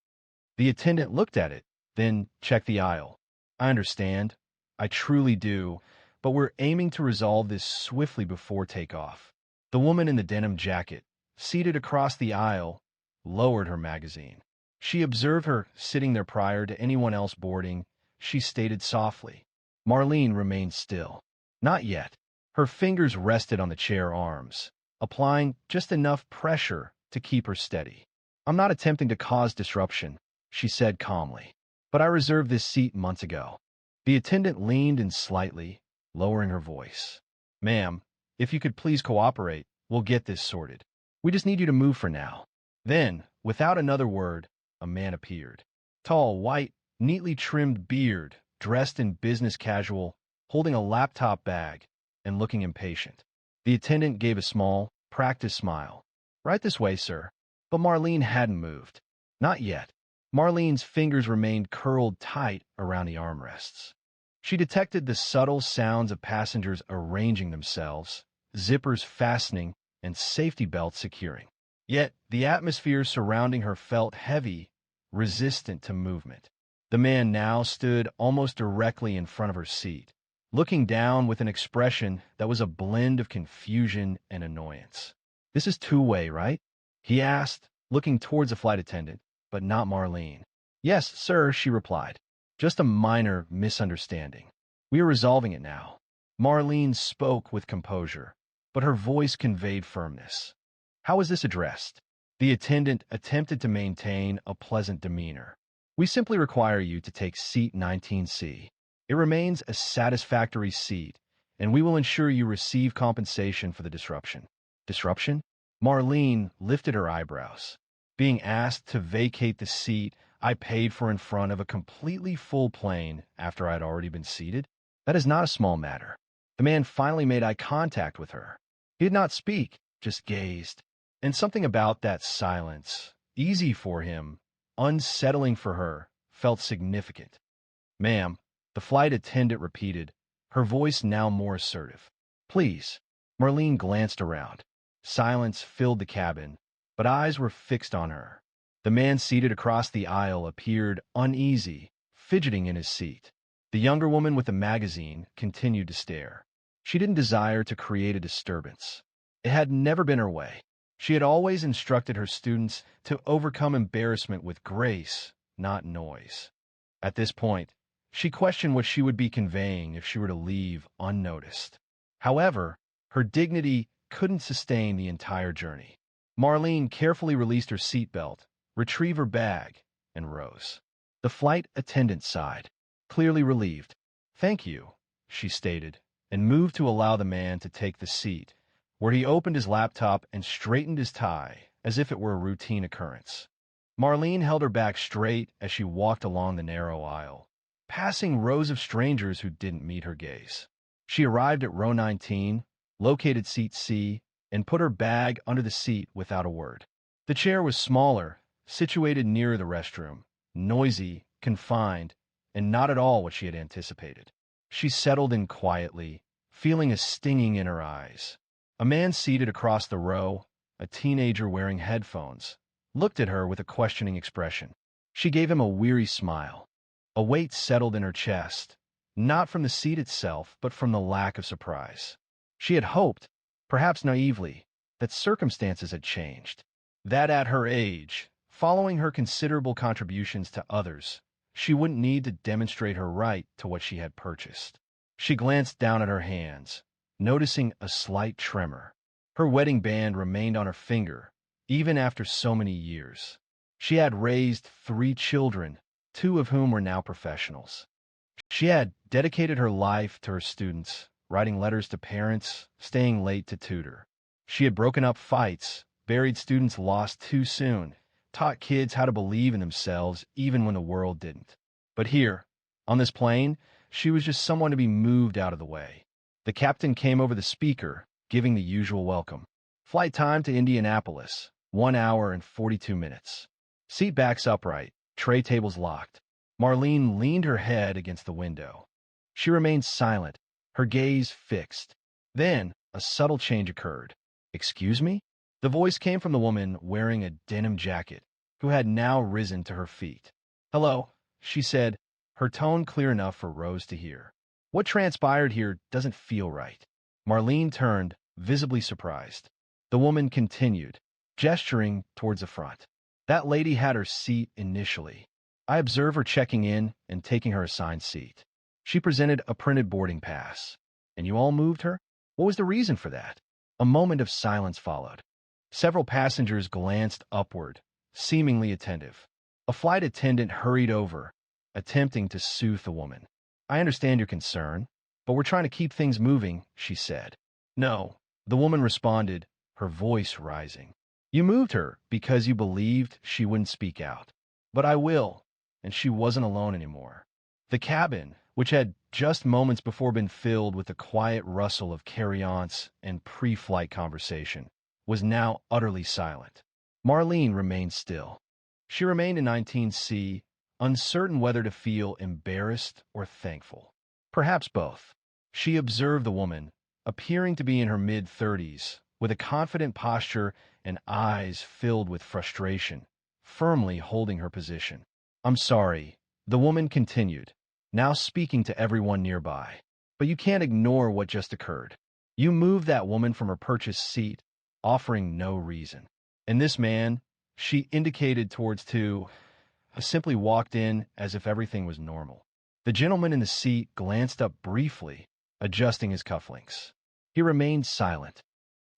The attendant looked at it, then checked the aisle. I understand. I truly do, but we're aiming to resolve this swiftly before takeoff. The woman in the denim jacket, seated across the aisle, lowered her magazine. She observed her sitting there prior to anyone else boarding. She stated softly. Marlene remained still. Not yet. Her fingers rested on the chair arms, applying just enough pressure to keep her steady. I'm not attempting to cause disruption, she said calmly, but I reserved this seat months ago. The attendant leaned in slightly, lowering her voice. Ma'am, if you could please cooperate, we'll get this sorted. We just need you to move for now. Then, without another word, a man appeared. Tall, white, neatly trimmed beard, dressed in business casual, holding a laptop bag, and looking impatient. The attendant gave a small, practiced smile. Right this way, sir. But Marlene hadn't moved. Not yet. Marlene's fingers remained curled tight around the armrests. She detected the subtle sounds of passengers arranging themselves, zippers fastening, and safety belts securing. Yet, the atmosphere surrounding her felt heavy, resistant to movement. The man now stood almost directly in front of her seat, looking down with an expression that was a blend of confusion and annoyance. This is two-way, right? He asked, looking towards the flight attendant, but not Marlene. Yes, sir, she replied. Just a minor misunderstanding. We are resolving it now. Marlene spoke with composure, but her voice conveyed firmness. How is this addressed? The attendant attempted to maintain a pleasant demeanor. We simply require you to take seat 19C. It remains a satisfactory seat, and we will ensure you receive compensation for the disruption. Disruption? Marlene lifted her eyebrows. Being asked to vacate the seat I paid for in front of a completely full plane after I had already been seated? That is not a small matter. The man finally made eye contact with her. He did not speak, just gazed. And something about that silence, easy for him, unsettling for her, felt significant. Ma'am, the flight attendant repeated, her voice now more assertive. Please. Marlene glanced around. Silence filled the cabin, but eyes were fixed on her. The man seated across the aisle appeared uneasy, fidgeting in his seat. The younger woman with the magazine continued to stare. She didn't desire to create a disturbance. It had never been her way. She had always instructed her students to overcome embarrassment with grace, not noise. At this point, she questioned what she would be conveying if she were to leave unnoticed. However, her dignity couldn't sustain the entire journey. Marlene carefully released her seatbelt, retrieved her bag, and rose. The flight attendant sighed, clearly relieved. Thank you, she stated, and moved to allow the man to take the seat, where he opened his laptop and straightened his tie as if it were a routine occurrence. Marlene held her back straight as she walked along the narrow aisle, passing rows of strangers who didn't meet her gaze. She arrived at row 19, located seat C, and put her bag under the seat without a word. The chair was smaller, situated nearer the restroom, noisy, confined, and not at all what she had anticipated. She settled in quietly, feeling a stinging in her eyes. A man seated across the row, a teenager wearing headphones, looked at her with a questioning expression. She gave him a weary smile. A weight settled in her chest, not from the seat itself, but from the lack of surprise. She had hoped, perhaps naively, that circumstances had changed. That at her age, following her considerable contributions to others, she wouldn't need to demonstrate her right to what she had purchased. She glanced down at her hands, noticing a slight tremor. Her wedding band remained on her finger, even after so many years. She had raised 3 children, 2 of whom were now professionals. She had dedicated her life to her students, writing letters to parents, staying late to tutor. She had broken up fights, buried students lost too soon, taught kids how to believe in themselves even when the world didn't. But here, on this plane, she was just someone to be moved out of the way. The captain came over the speaker, giving the usual welcome. Flight time to Indianapolis, 1 hour and 42 minutes. Seat backs upright, tray tables locked. Marlene leaned her head against the window. She remained silent, her gaze fixed. Then, a subtle change occurred. "Excuse me?" The voice came from the woman wearing a denim jacket, who had now risen to her feet. "Hello," she said, her tone clear enough for Rose to hear. "What transpired here doesn't feel right." Marlene turned, visibly surprised. The woman continued, gesturing towards the front. "That lady had her seat initially. I observed her checking in and taking her assigned seat. She presented a printed boarding pass. And you all moved her? What was the reason for that?" A moment of silence followed. Several passengers glanced upward, seemingly attentive. A flight attendant hurried over, attempting to soothe the woman. "I understand your concern, but we're trying to keep things moving," she said. "No," the woman responded, her voice rising. "You moved her because you believed she wouldn't speak out. But I will," and she wasn't alone anymore. The cabin, which had just moments before been filled with the quiet rustle of carry-ons and pre-flight conversation, was now utterly silent. Marlene remained still. She remained in 19C, uncertain whether to feel embarrassed or thankful. Perhaps both. She observed the woman, appearing to be in her mid-30s, with a confident posture and eyes filled with frustration, firmly holding her position. "I'm sorry," the woman continued, now speaking to everyone nearby. "But you can't ignore what just occurred. You moved that woman from her purchased seat, offering no reason. And this man," she indicated towards two, simply walked in as if everything was normal. The gentleman in the seat glanced up briefly, adjusting his cufflinks. He remained silent.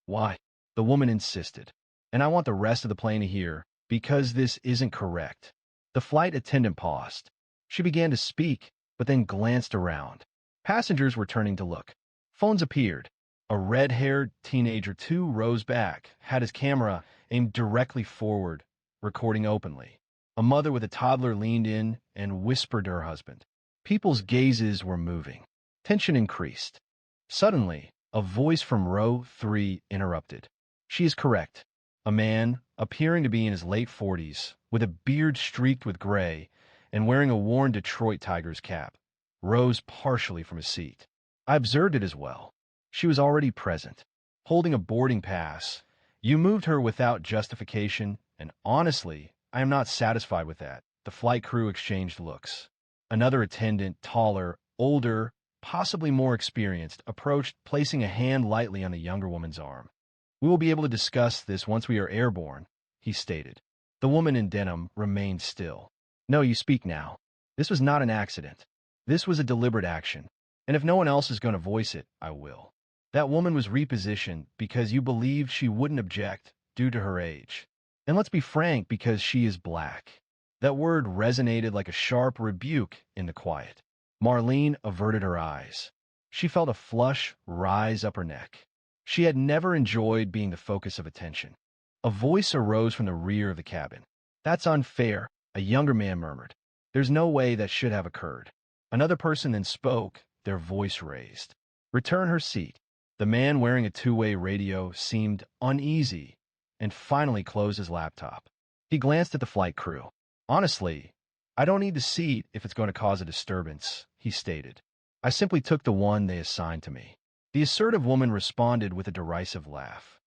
"Why?" the woman insisted. "And I want the rest of the plane to hear, because this isn't correct." The flight attendant paused. She began to speak, but then glanced around. Passengers were turning to look. Phones appeared. A red-haired teenager 2 rows back had his camera aimed directly forward, recording openly. A mother with a toddler leaned in and whispered to her husband. People's gazes were moving. Tension increased. Suddenly, a voice from row 3 interrupted. "She is correct." A man, appearing to be in his late 40s, with a beard streaked with gray and wearing a worn Detroit Tigers cap, rose partially from his seat. I observed it as well. She was already present, holding a boarding pass. "You moved her without justification, and honestly, I am not satisfied with that." The flight crew exchanged looks. Another attendant, taller, older, possibly more experienced, approached, placing a hand lightly on the younger woman's arm. "We will be able to discuss this once we are airborne," he stated. The woman in denim remained still. "No, you speak now. This was not an accident. This was a deliberate action. And if no one else is going to voice it, I will. That woman was repositioned because you believed she wouldn't object due to her age. And let's be frank, because she is black." That word resonated like a sharp rebuke in the quiet. Marlene averted her eyes. She felt a flush rise up her neck. She had never enjoyed being the focus of attention. A voice arose from the rear of the cabin. "That's unfair," a younger man murmured. "There's no way that should have occurred." Another person then spoke, their voice raised. "Return her seat." The man wearing a two-way radio seemed uneasy and finally closed his laptop. He glanced at the flight crew. "Honestly, I don't need the seat if it's going to cause a disturbance," he stated. "I simply took the one they assigned to me." The assertive woman responded with a derisive laugh.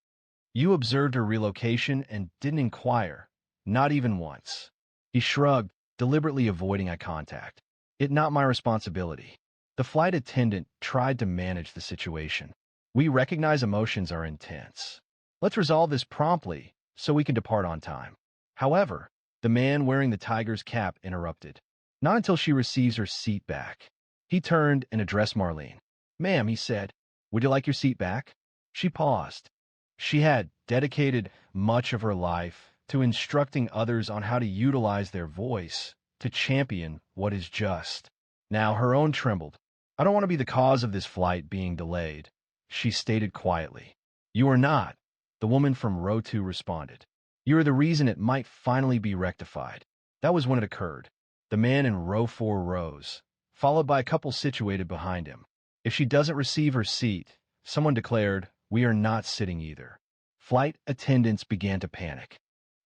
"You observed her relocation and didn't inquire, not even once." He shrugged, deliberately avoiding eye contact. "It's not my responsibility." The flight attendant tried to manage the situation. "We recognize emotions are intense. Let's resolve this promptly so we can depart on time." However, the man wearing the Tiger's cap interrupted. "Not until she receives her seat back." He turned and addressed Marlene. "Ma'am," he said, "would you like your seat back?" She paused. She had dedicated much of her life to instructing others on how to utilize their voice to champion what is just. Now her own trembled. "I don't want to be the cause of this flight being delayed," she stated quietly. "You are not," the woman from row 2 responded. "You are the reason it might finally be rectified." That was when it occurred. The man in row 4 rose, followed by a couple situated behind him. "If she doesn't receive her seat," someone declared, "we are not sitting either." Flight attendants began to panic.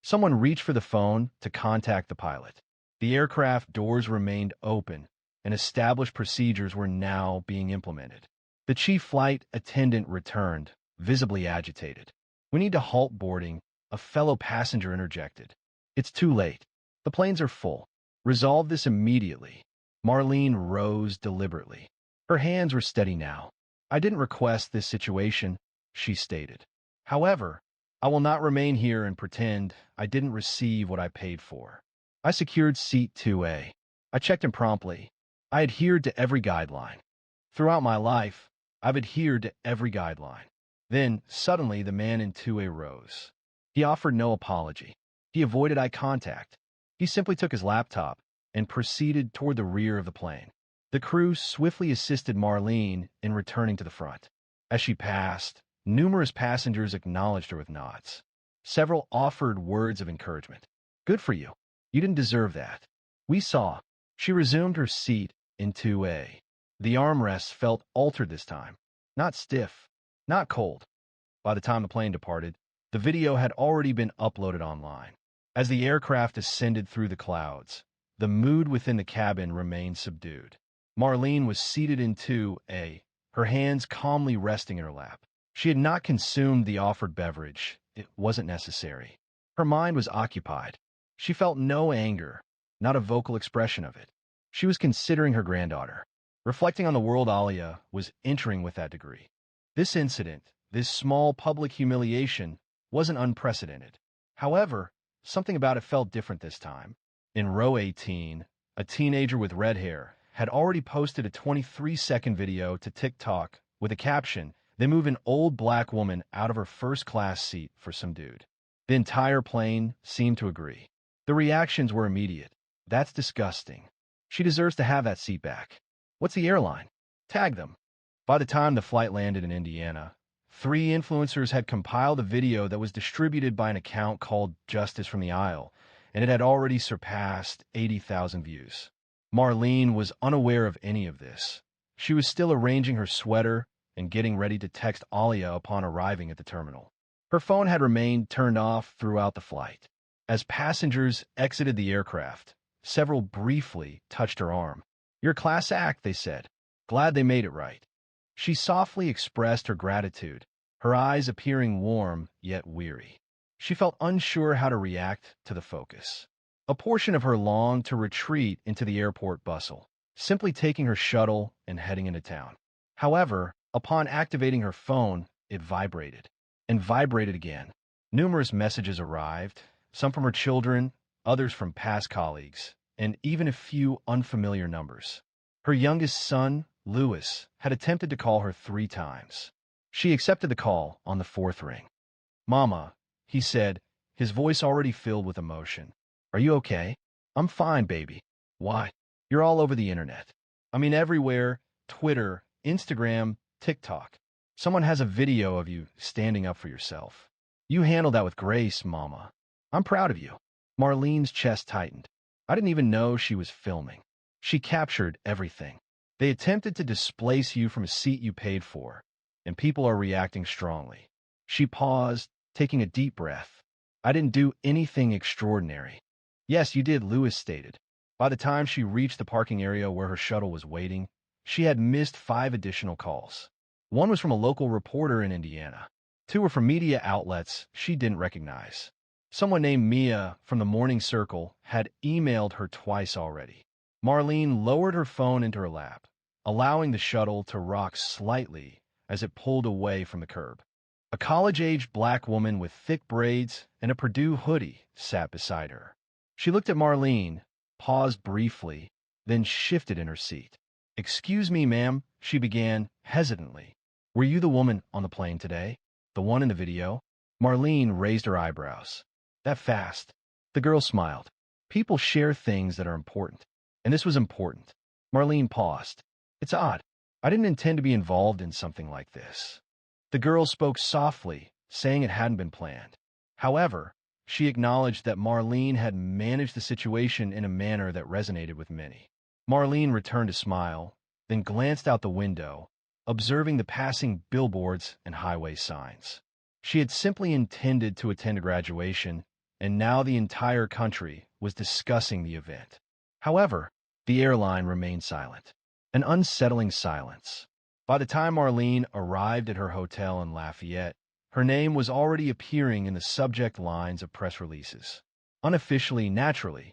Someone reached for the phone to contact the pilot. The aircraft doors remained open, and established procedures were now being implemented. The chief flight attendant returned, visibly agitated. "We need to halt boarding," a fellow passenger interjected. "It's too late. The planes are full. Resolve this immediately." Marlene rose deliberately. Her hands were steady now. "I didn't request this situation," she stated. "However, I will not remain here and pretend I didn't receive what I paid for. I secured seat 2A. I checked in promptly. I adhered to every guideline. Throughout my life, I've adhered to every guideline." Then, suddenly, the man in 2A rose. He offered no apology. He avoided eye contact. He simply took his laptop and proceeded toward the rear of the plane. The crew swiftly assisted Marlene in returning to the front. As she passed, numerous passengers acknowledged her with nods. Several offered words of encouragement. "Good for you. You didn't deserve that." "We saw." She resumed her seat in 2A. The armrests felt altered this time. Not stiff, not cold. By the time the plane departed, the video had already been uploaded online. As the aircraft ascended through the clouds, the mood within the cabin remained subdued. Marlene was seated in 2A, her hands calmly resting in her lap. She had not consumed the offered beverage. It wasn't necessary. Her mind was occupied. She felt no anger, not a vocal expression of it. She was considering her granddaughter, reflecting on the world Alia was entering with that degree. This incident, this small public humiliation, wasn't unprecedented. However, something about it felt different this time. In row 18, a teenager with red hair had already posted a 23-second video to TikTok with a caption, "They move an old black woman out of her first-class seat for some dude." The entire plane seemed to agree. The reactions were immediate. "That's disgusting. She deserves to have that seat back. What's the airline? Tag them." By the time the flight landed in Indiana, 3 influencers had compiled a video that was distributed by an account called Justice from the Aisle, and it had already surpassed 80,000 views. Marlene was unaware of any of this. She was still arranging her sweater and getting ready to text Alia upon arriving at the terminal. Her phone had remained turned off throughout the flight. As passengers exited the aircraft, several briefly touched her arm. "You're a class act," they said. "Glad they made it right." She softly expressed her gratitude, her eyes appearing warm yet weary. She felt unsure how to react to the focus. A portion of her longed to retreat into the airport bustle, simply taking her shuttle and heading into town. However, upon activating her phone, it vibrated, and vibrated again. Numerous messages arrived, some from her children, others from past colleagues, and even a few unfamiliar numbers. Her youngest son, Louis, had attempted to call her 3 times. She accepted the call on the 4th ring. "Mama," he said, his voice already filled with emotion. "Are you okay?" "I'm fine, baby." "Why? You're all over the internet. I mean everywhere, Twitter, Instagram, TikTok. Someone has a video of you standing up for yourself. You handled that with grace, Mama. I'm proud of you." Marlene's chest tightened. I didn't even know she was filming. She captured everything. They attempted to displace you from a seat you paid for, and people are reacting strongly. She paused, taking a deep breath. "I didn't do anything extraordinary." "Yes, you did," Louis stated. By the time she reached the parking area where her shuttle was waiting, she had missed 5 additional calls. One was from a local reporter in Indiana. 2 were from media outlets she didn't recognize. Someone named Mia from the Morning Circle had emailed her twice already. Marlene lowered her phone into her lap, allowing the shuttle to rock slightly as it pulled away from the curb. A college-aged black woman with thick braids and a Purdue hoodie sat beside her. She looked at Marlene, paused briefly, then shifted in her seat. "Excuse me, ma'am," she began hesitantly. "Were you the woman on the plane today? The one in the video?" Marlene raised her eyebrows. "That fast?" The girl smiled. "People share things that are important, and this was important." Marlene paused. "It's odd. I didn't intend to be involved in something like this." The girl spoke softly, saying it hadn't been planned. However, she acknowledged that Marlene had managed the situation in a manner that resonated with many. Marlene returned a smile, then glanced out the window, observing the passing billboards and highway signs. She had simply intended to attend a graduation, and now the entire country was discussing the event. However, The airline remained silent. An unsettling silence. By the time Marlene arrived at her hotel in Lafayette, her name was already appearing in the subject lines of press releases. Unofficially, naturally,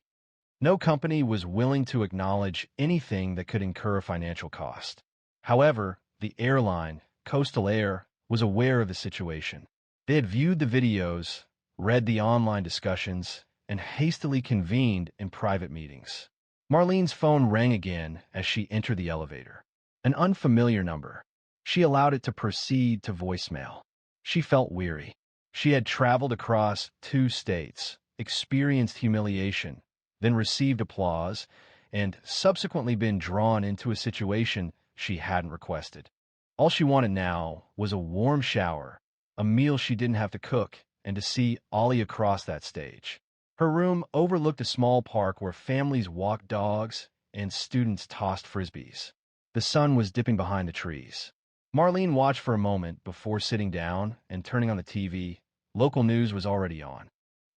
no company was willing to acknowledge anything that could incur a financial cost. However, the airline, Coastal Air, was aware of the situation. They had viewed the videos, read the online discussions, and hastily convened in private meetings. Marlene's phone rang again as she entered the elevator. An unfamiliar number. She allowed it to proceed to voicemail. She felt weary. She had traveled across 2 states, experienced humiliation, then received applause, and subsequently been drawn into a situation she hadn't requested. All she wanted now was a warm shower, a meal she didn't have to cook, and to see Ollie across that stage. Her room overlooked a small park where families walked dogs and students tossed frisbees. The sun was dipping behind the trees. Marlene watched for a moment before sitting down and turning on the TV. Local news was already on.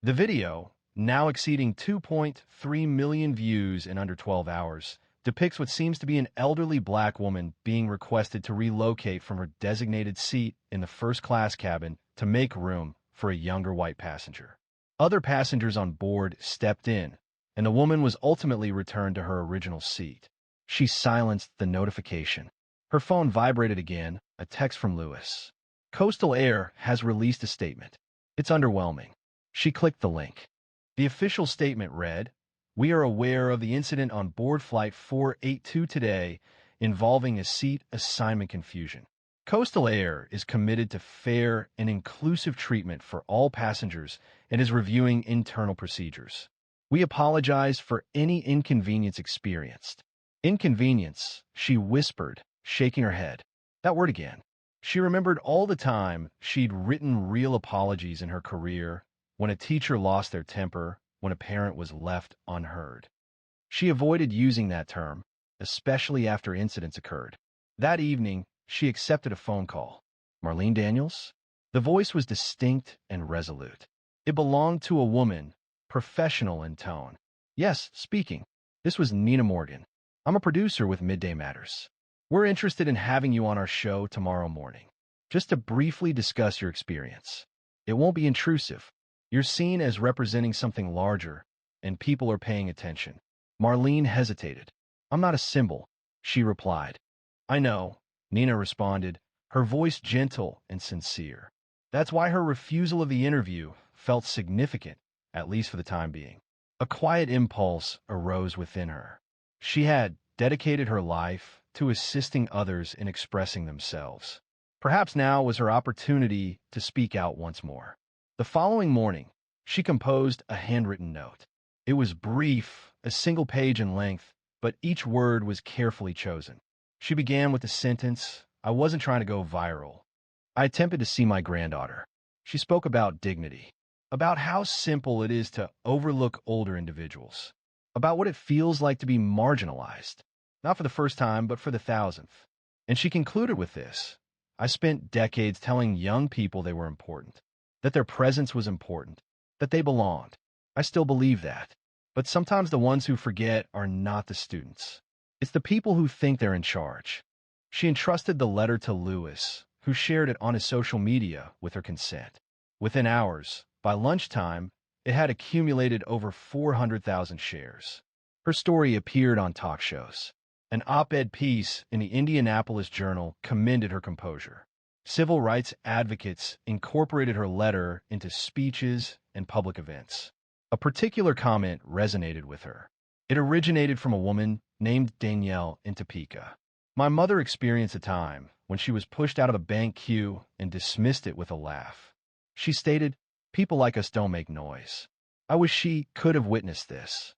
The video, now exceeding 2.3 million views in under 12 hours, depicts what seems to be an elderly black woman being requested to relocate from her designated seat in the first-class cabin to make room for a younger white passenger. Other passengers on board stepped in, and the woman was ultimately returned to her original seat. She silenced the notification. Her phone vibrated again, a text from Lewis. Coastal Air has released a statement. It's underwhelming. She clicked the link. The official statement read, "We are aware of the incident on board Flight 482 today involving a seat assignment confusion. Coastal Air is committed to fair and inclusive treatment for all passengers and is reviewing internal procedures. We apologize for any inconvenience experienced." Inconvenience, she whispered, shaking her head. That word again. She remembered all the time she'd written real apologies in her career, when a teacher lost their temper, when a parent was left unheard. She avoided using that term, especially after incidents occurred. That evening, she accepted a phone call. Marlene Daniels? The voice was distinct and resolute. It belonged to a woman, professional in tone. Yes, speaking. This was Nina Morgan. I'm a producer with Midday Matters. We're interested in having you on our show tomorrow morning, just to briefly discuss your experience. It won't be intrusive. You're seen as representing something larger, and people are paying attention. Marlene hesitated. I'm not a symbol, she replied. I know, Nina responded, her voice gentle and sincere. That's why her refusal of the interview felt significant, at least for the time being. A quiet impulse arose within her. She had dedicated her life to assisting others in expressing themselves. Perhaps now was her opportunity to speak out once more. The following morning, she composed a handwritten note. It was brief, a single page in length, but each word was carefully chosen. She began with the sentence, I wasn't trying to go viral. I attempted to see my granddaughter. She spoke about dignity, about how simple it is to overlook older individuals, about what it feels like to be marginalized, not for the first time, but for the 1,000th. And she concluded with this. I spent decades telling young people they were important, that their presence was important, that they belonged. I still believe that. But sometimes the ones who forget are not the students. It's the people who think they're in charge. She entrusted the letter to Lewis, who shared it on his social media with her consent. Within hours, by lunchtime, it had accumulated over 400,000 shares. Her story appeared on talk shows. An op-ed piece in the Indianapolis Journal commended her composure. Civil rights advocates incorporated her letter into speeches and public events. A particular comment resonated with her. It originated from a woman named Danielle in Topeka. My mother experienced a time when she was pushed out of a bank queue and dismissed it with a laugh. She stated, people like us don't make noise. I wish she could have witnessed this.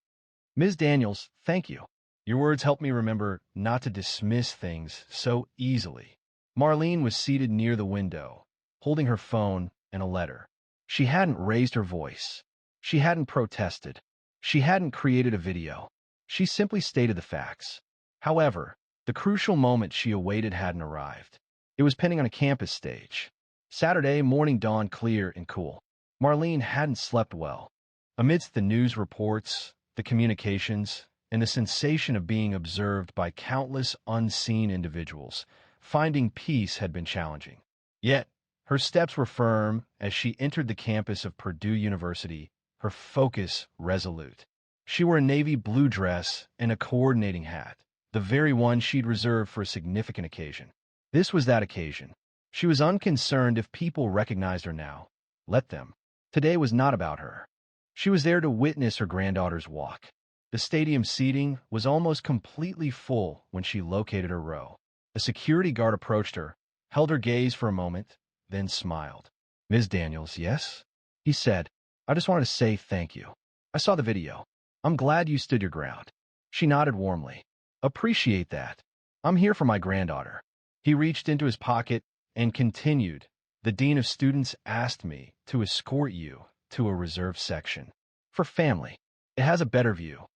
Ms. Daniels, thank you. Your words helped me remember not to dismiss things so easily. Marlene was seated near the window, holding her phone and a letter. She hadn't raised her voice. She hadn't protested. She hadn't created a video. She simply stated the facts. However, the crucial moment she awaited hadn't arrived. It was pending on a campus stage. Saturday morning dawned clear and cool. Marlene hadn't slept well. Amidst the news reports, the communications, and the sensation of being observed by countless unseen individuals. Finding peace had been challenging. Yet, her steps were firm as she entered the campus of Purdue University, her focus resolute. She wore a navy blue dress and a coordinating hat, the very one she'd reserved for a significant occasion. This was that occasion. She was unconcerned if people recognized her now. Let them. Today was not about her. She was there to witness her granddaughter's walk. The stadium seating was almost completely full when she located her row. A security guard approached her, held her gaze for a moment, then smiled. "Ms. Daniels, yes?" he said. "I just wanted to say thank you. I saw the video. I'm glad you stood your ground." She nodded warmly. "Appreciate that. I'm here for my granddaughter." He reached into his pocket and continued. "The dean of students asked me to escort you to a reserved section. For family. It has a better view."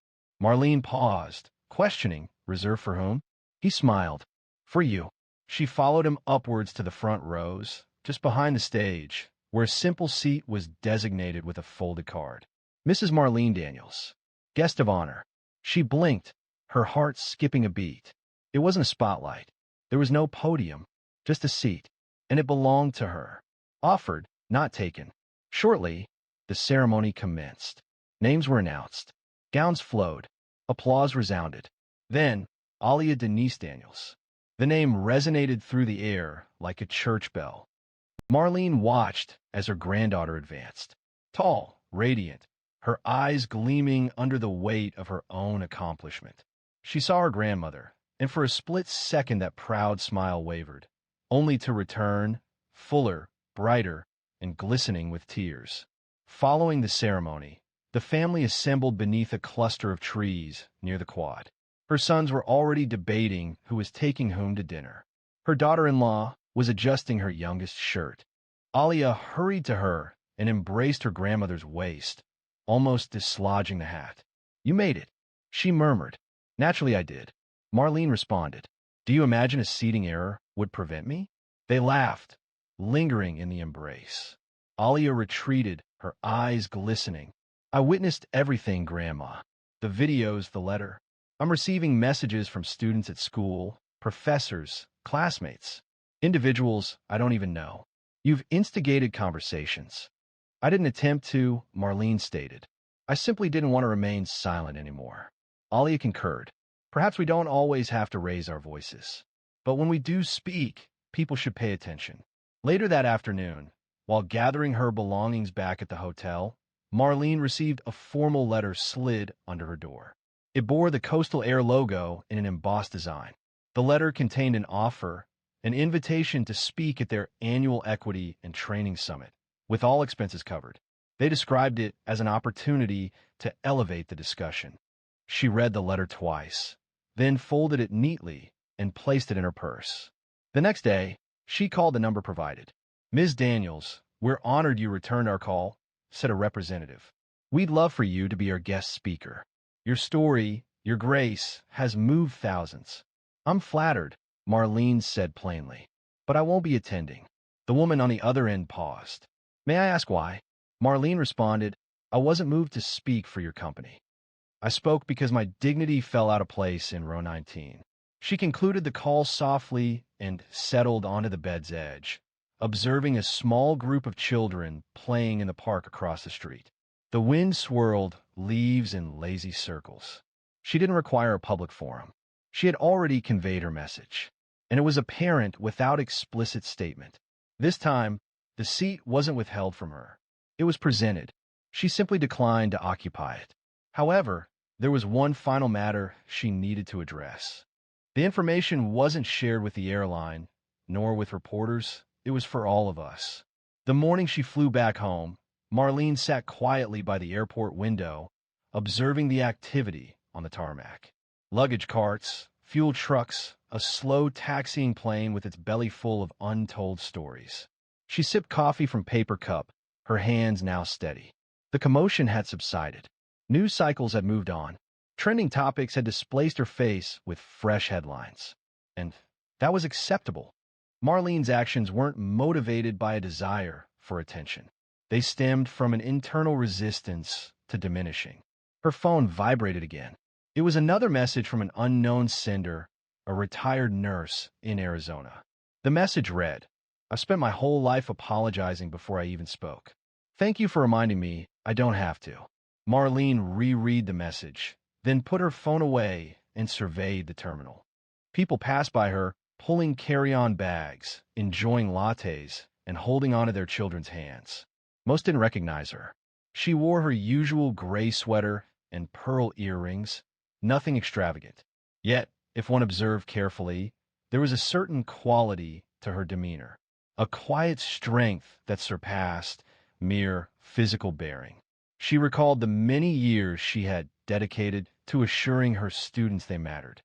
Marlene paused, questioning, "Reserved for whom?" He smiled. "For you." She followed him upwards to the front rows, just behind the stage, where a simple seat was designated with a folded card. "Mrs. Marlene Daniels, guest of honor." She blinked, her heart skipping a beat. It wasn't a spotlight. There was no podium, just a seat, and it belonged to her. Offered, not taken. Shortly, the ceremony commenced. Names were announced. Gowns flowed. Applause resounded. Then, Alia Denise Daniels. The name resonated through the air like a church bell. Marlene watched as her granddaughter advanced. Tall, radiant, her eyes gleaming under the weight of her own accomplishment. She saw her grandmother, and for a split second that proud smile wavered, only to return, fuller, brighter, and glistening with tears. Following the ceremony, the family assembled beneath a cluster of trees near the quad. Her sons were already debating who was taking whom to dinner. Her daughter-in-law was adjusting her youngest shirt. Alia hurried to her and embraced her grandmother's waist, almost dislodging the hat. "You made it," she murmured. "Naturally I did," Marlene responded. "Do you imagine a seating error would prevent me?" They laughed, lingering in the embrace. Alia retreated, her eyes glistening. "I witnessed everything, Grandma. The videos, the letter. I'm receiving messages from students at school, professors, classmates, individuals I don't even know. You've instigated conversations." "I didn't attempt to," Marlene stated. "I simply didn't want to remain silent anymore." Alia concurred. "Perhaps we don't always have to raise our voices. But when we do speak, people should pay attention." Later that afternoon, while gathering her belongings back at the hotel, Marlene received a formal letter slid under her door. It bore the Coastal Air logo in an embossed design. The letter contained an offer, an invitation to speak at their annual Equity and Training Summit, with all expenses covered. They described it as an opportunity to elevate the discussion. She read the letter twice, then folded it neatly and placed it in her purse. The next day, she called the number provided. "Ms. Daniels, we're honored you returned our call," said a representative. "We'd love for you to be our guest speaker. Your story, your grace, has moved thousands." "I'm flattered," Marlene said plainly, "but I won't be attending." The woman on the other end paused. "May I ask why?" Marlene responded, "I wasn't moved to speak for your company. I spoke because my dignity fell out of place in row 19. She concluded the call softly and settled onto the bed's edge, observing a small group of children playing in the park across the street. The wind swirled leaves in lazy circles. She didn't require a public forum. She had already conveyed her message, and it was apparent without explicit statement. This time, the seat wasn't withheld from her. It was presented. She simply declined to occupy it. However, there was one final matter she needed to address. The information wasn't shared with the airline, nor with reporters. It was for all of us. The morning she flew back home, Marlene sat quietly by the airport window, observing the activity on the tarmac. Luggage carts, fuel trucks, a slow taxiing plane with its belly full of untold stories. She sipped coffee from paper cup, her hands now steady. The commotion had subsided. News cycles had moved on. Trending topics had displaced her face with fresh headlines. And that was acceptable. Marlene's actions weren't motivated by a desire for attention. They stemmed from an internal resistance to diminishing. Her phone vibrated again. It was another message from an unknown sender, a retired nurse in Arizona. The message read, "I've spent my whole life apologizing before I even spoke. Thank you for reminding me I don't have to." Marlene reread the message, then put her phone away and surveyed the terminal. People passed by her, pulling carry-on bags, enjoying lattes, and holding onto their children's hands. Most didn't recognize her. She wore her usual gray sweater and pearl earrings, nothing extravagant. Yet, if one observed carefully, there was a certain quality to her demeanor, a quiet strength that surpassed mere physical bearing. She recalled the many years she had dedicated to assuring her students they mattered,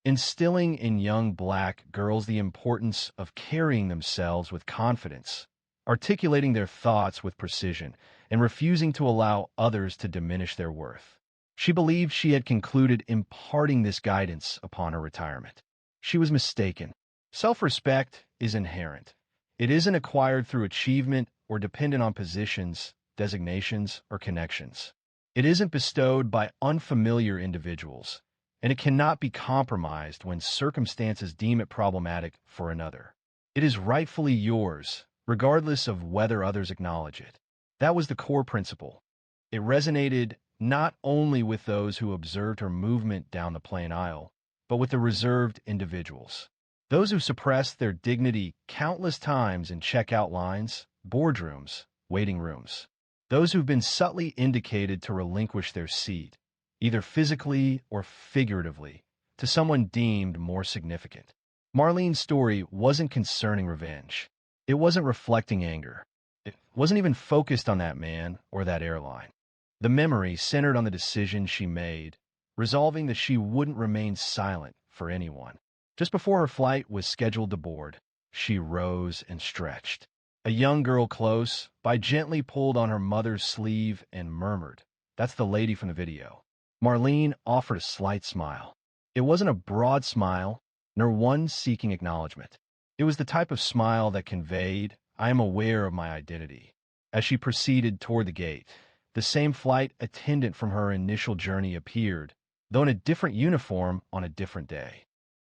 instilling in young black girls the importance of carrying themselves with confidence, articulating their thoughts with precision, and refusing to allow others to diminish their worth. She believed she had concluded imparting this guidance upon her retirement. She was mistaken. Self-respect is inherent. It isn't acquired through achievement or dependent on positions, designations, or connections. It isn't bestowed by unfamiliar individuals, and it cannot be compromised when circumstances deem it problematic for another. It is rightfully yours, regardless of whether others acknowledge it. That was the core principle. It resonated not only with those who observed her movement down the plain aisle, but with the reserved individuals. Those who suppressed their dignity countless times in checkout lines, boardrooms, waiting rooms. Those who've been subtly indicated to relinquish their seat, either physically or figuratively, to someone deemed more significant. Marlene's story wasn't concerning revenge. It wasn't reflecting anger. It wasn't even focused on that man or that airline. The memory centered on the decision she made, resolving that she wouldn't remain silent for anyone. Just before her flight was scheduled to board, she rose and stretched. A young girl close by gently pulled on her mother's sleeve and murmured, "That's the lady from the video." Marlene offered a slight smile. It wasn't a broad smile, nor one seeking acknowledgement. It was the type of smile that conveyed, "I am aware of my identity." As she proceeded toward the gate, the same flight attendant from her initial journey appeared, though in a different uniform on a different day.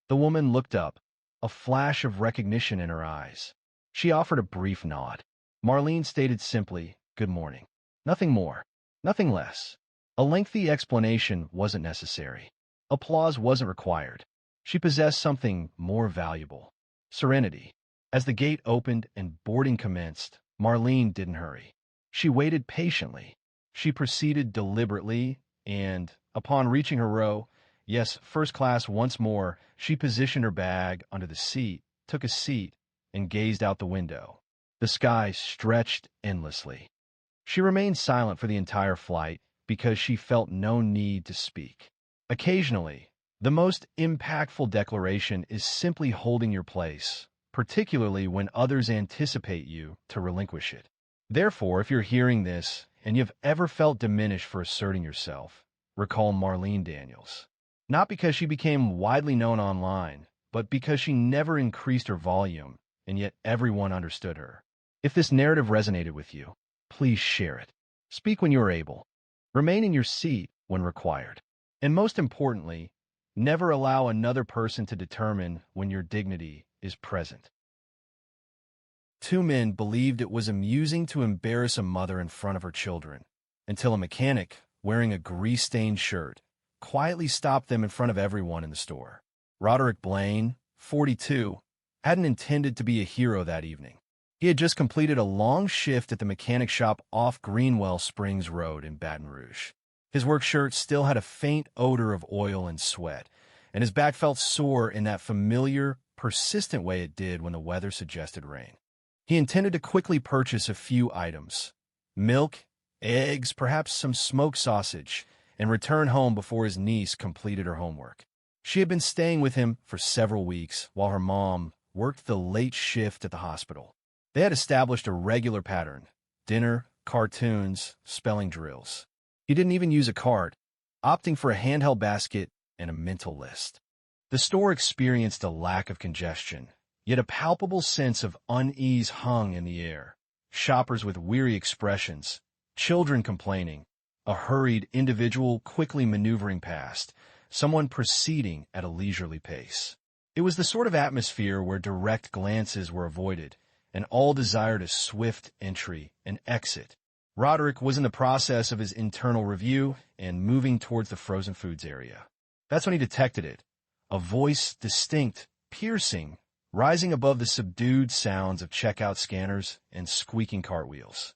The woman looked up, a flash of recognition in her eyes. She offered a brief nod. Marlene stated simply, "Good morning." Nothing more, nothing less. A lengthy explanation wasn't necessary. Applause wasn't required. She possessed something more valuable: serenity. As the gate opened and boarding commenced, Marlene didn't hurry. She waited patiently. She proceeded deliberately, and, upon reaching her row, yes, first class once more, she positioned her bag under the seat, took a seat, and gazed out the window. The sky stretched endlessly. She remained silent for the entire flight because she felt no need to speak. Occasionally, the most impactful declaration is simply holding your place, particularly when others anticipate you to relinquish it. Therefore, if you're hearing this and you've ever felt diminished for asserting yourself, recall Marlene Daniels. Not because she became widely known online, but because she never increased her volume, and yet everyone understood her. If this narrative resonated with you, please share it. Speak when you are able. Remain in your seat when required. And most importantly, never allow another person to determine when your dignity is present. Two men believed it was amusing to embarrass a mother in front of her children, until a mechanic, wearing a grease-stained shirt, quietly stopped them in front of everyone in the store. Roderick Blaine, 42, hadn't intended to be a hero that evening. He had just completed a long shift at the mechanic shop off Greenwell Springs Road in Baton Rouge. His work shirt still had a faint odor of oil and sweat, and his back felt sore in that familiar, persistent way it did when the weather suggested rain. He intended to quickly purchase a few items: milk, eggs, perhaps some smoked sausage, and return home before his niece completed her homework. She had been staying with him for several weeks while her mom worked the late shift at the hospital. They had established a regular pattern: dinner, cartoons, spelling drills. He didn't even use a cart, opting for a handheld basket and a mental list. The store experienced a lack of congestion, yet a palpable sense of unease hung in the air. Shoppers with weary expressions, children complaining, a hurried individual quickly maneuvering past, someone proceeding at a leisurely pace. It was the sort of atmosphere where direct glances were avoided, and all desired a swift entry and exit. Roderick was in the process of his internal review and moving towards the frozen foods area. That's when he detected it, a voice distinct, piercing, rising above the subdued sounds of checkout scanners and squeaking cartwheels.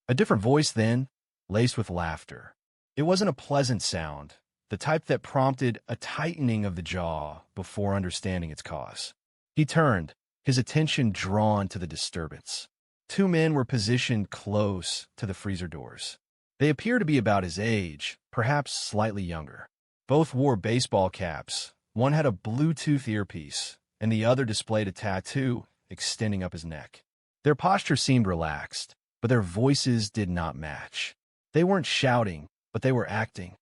A different voice then, laced with laughter. It wasn't a pleasant sound, the type that prompted a tightening of the jaw before understanding its cause. He turned, his attention drawn to the disturbance. Two men were positioned close to the freezer doors. They appeared to be about his age, perhaps slightly younger. Both wore baseball caps. One had a Bluetooth earpiece, and the other displayed a tattoo extending up his neck. Their posture seemed relaxed, but their voices did not match. They weren't shouting, but they were acting.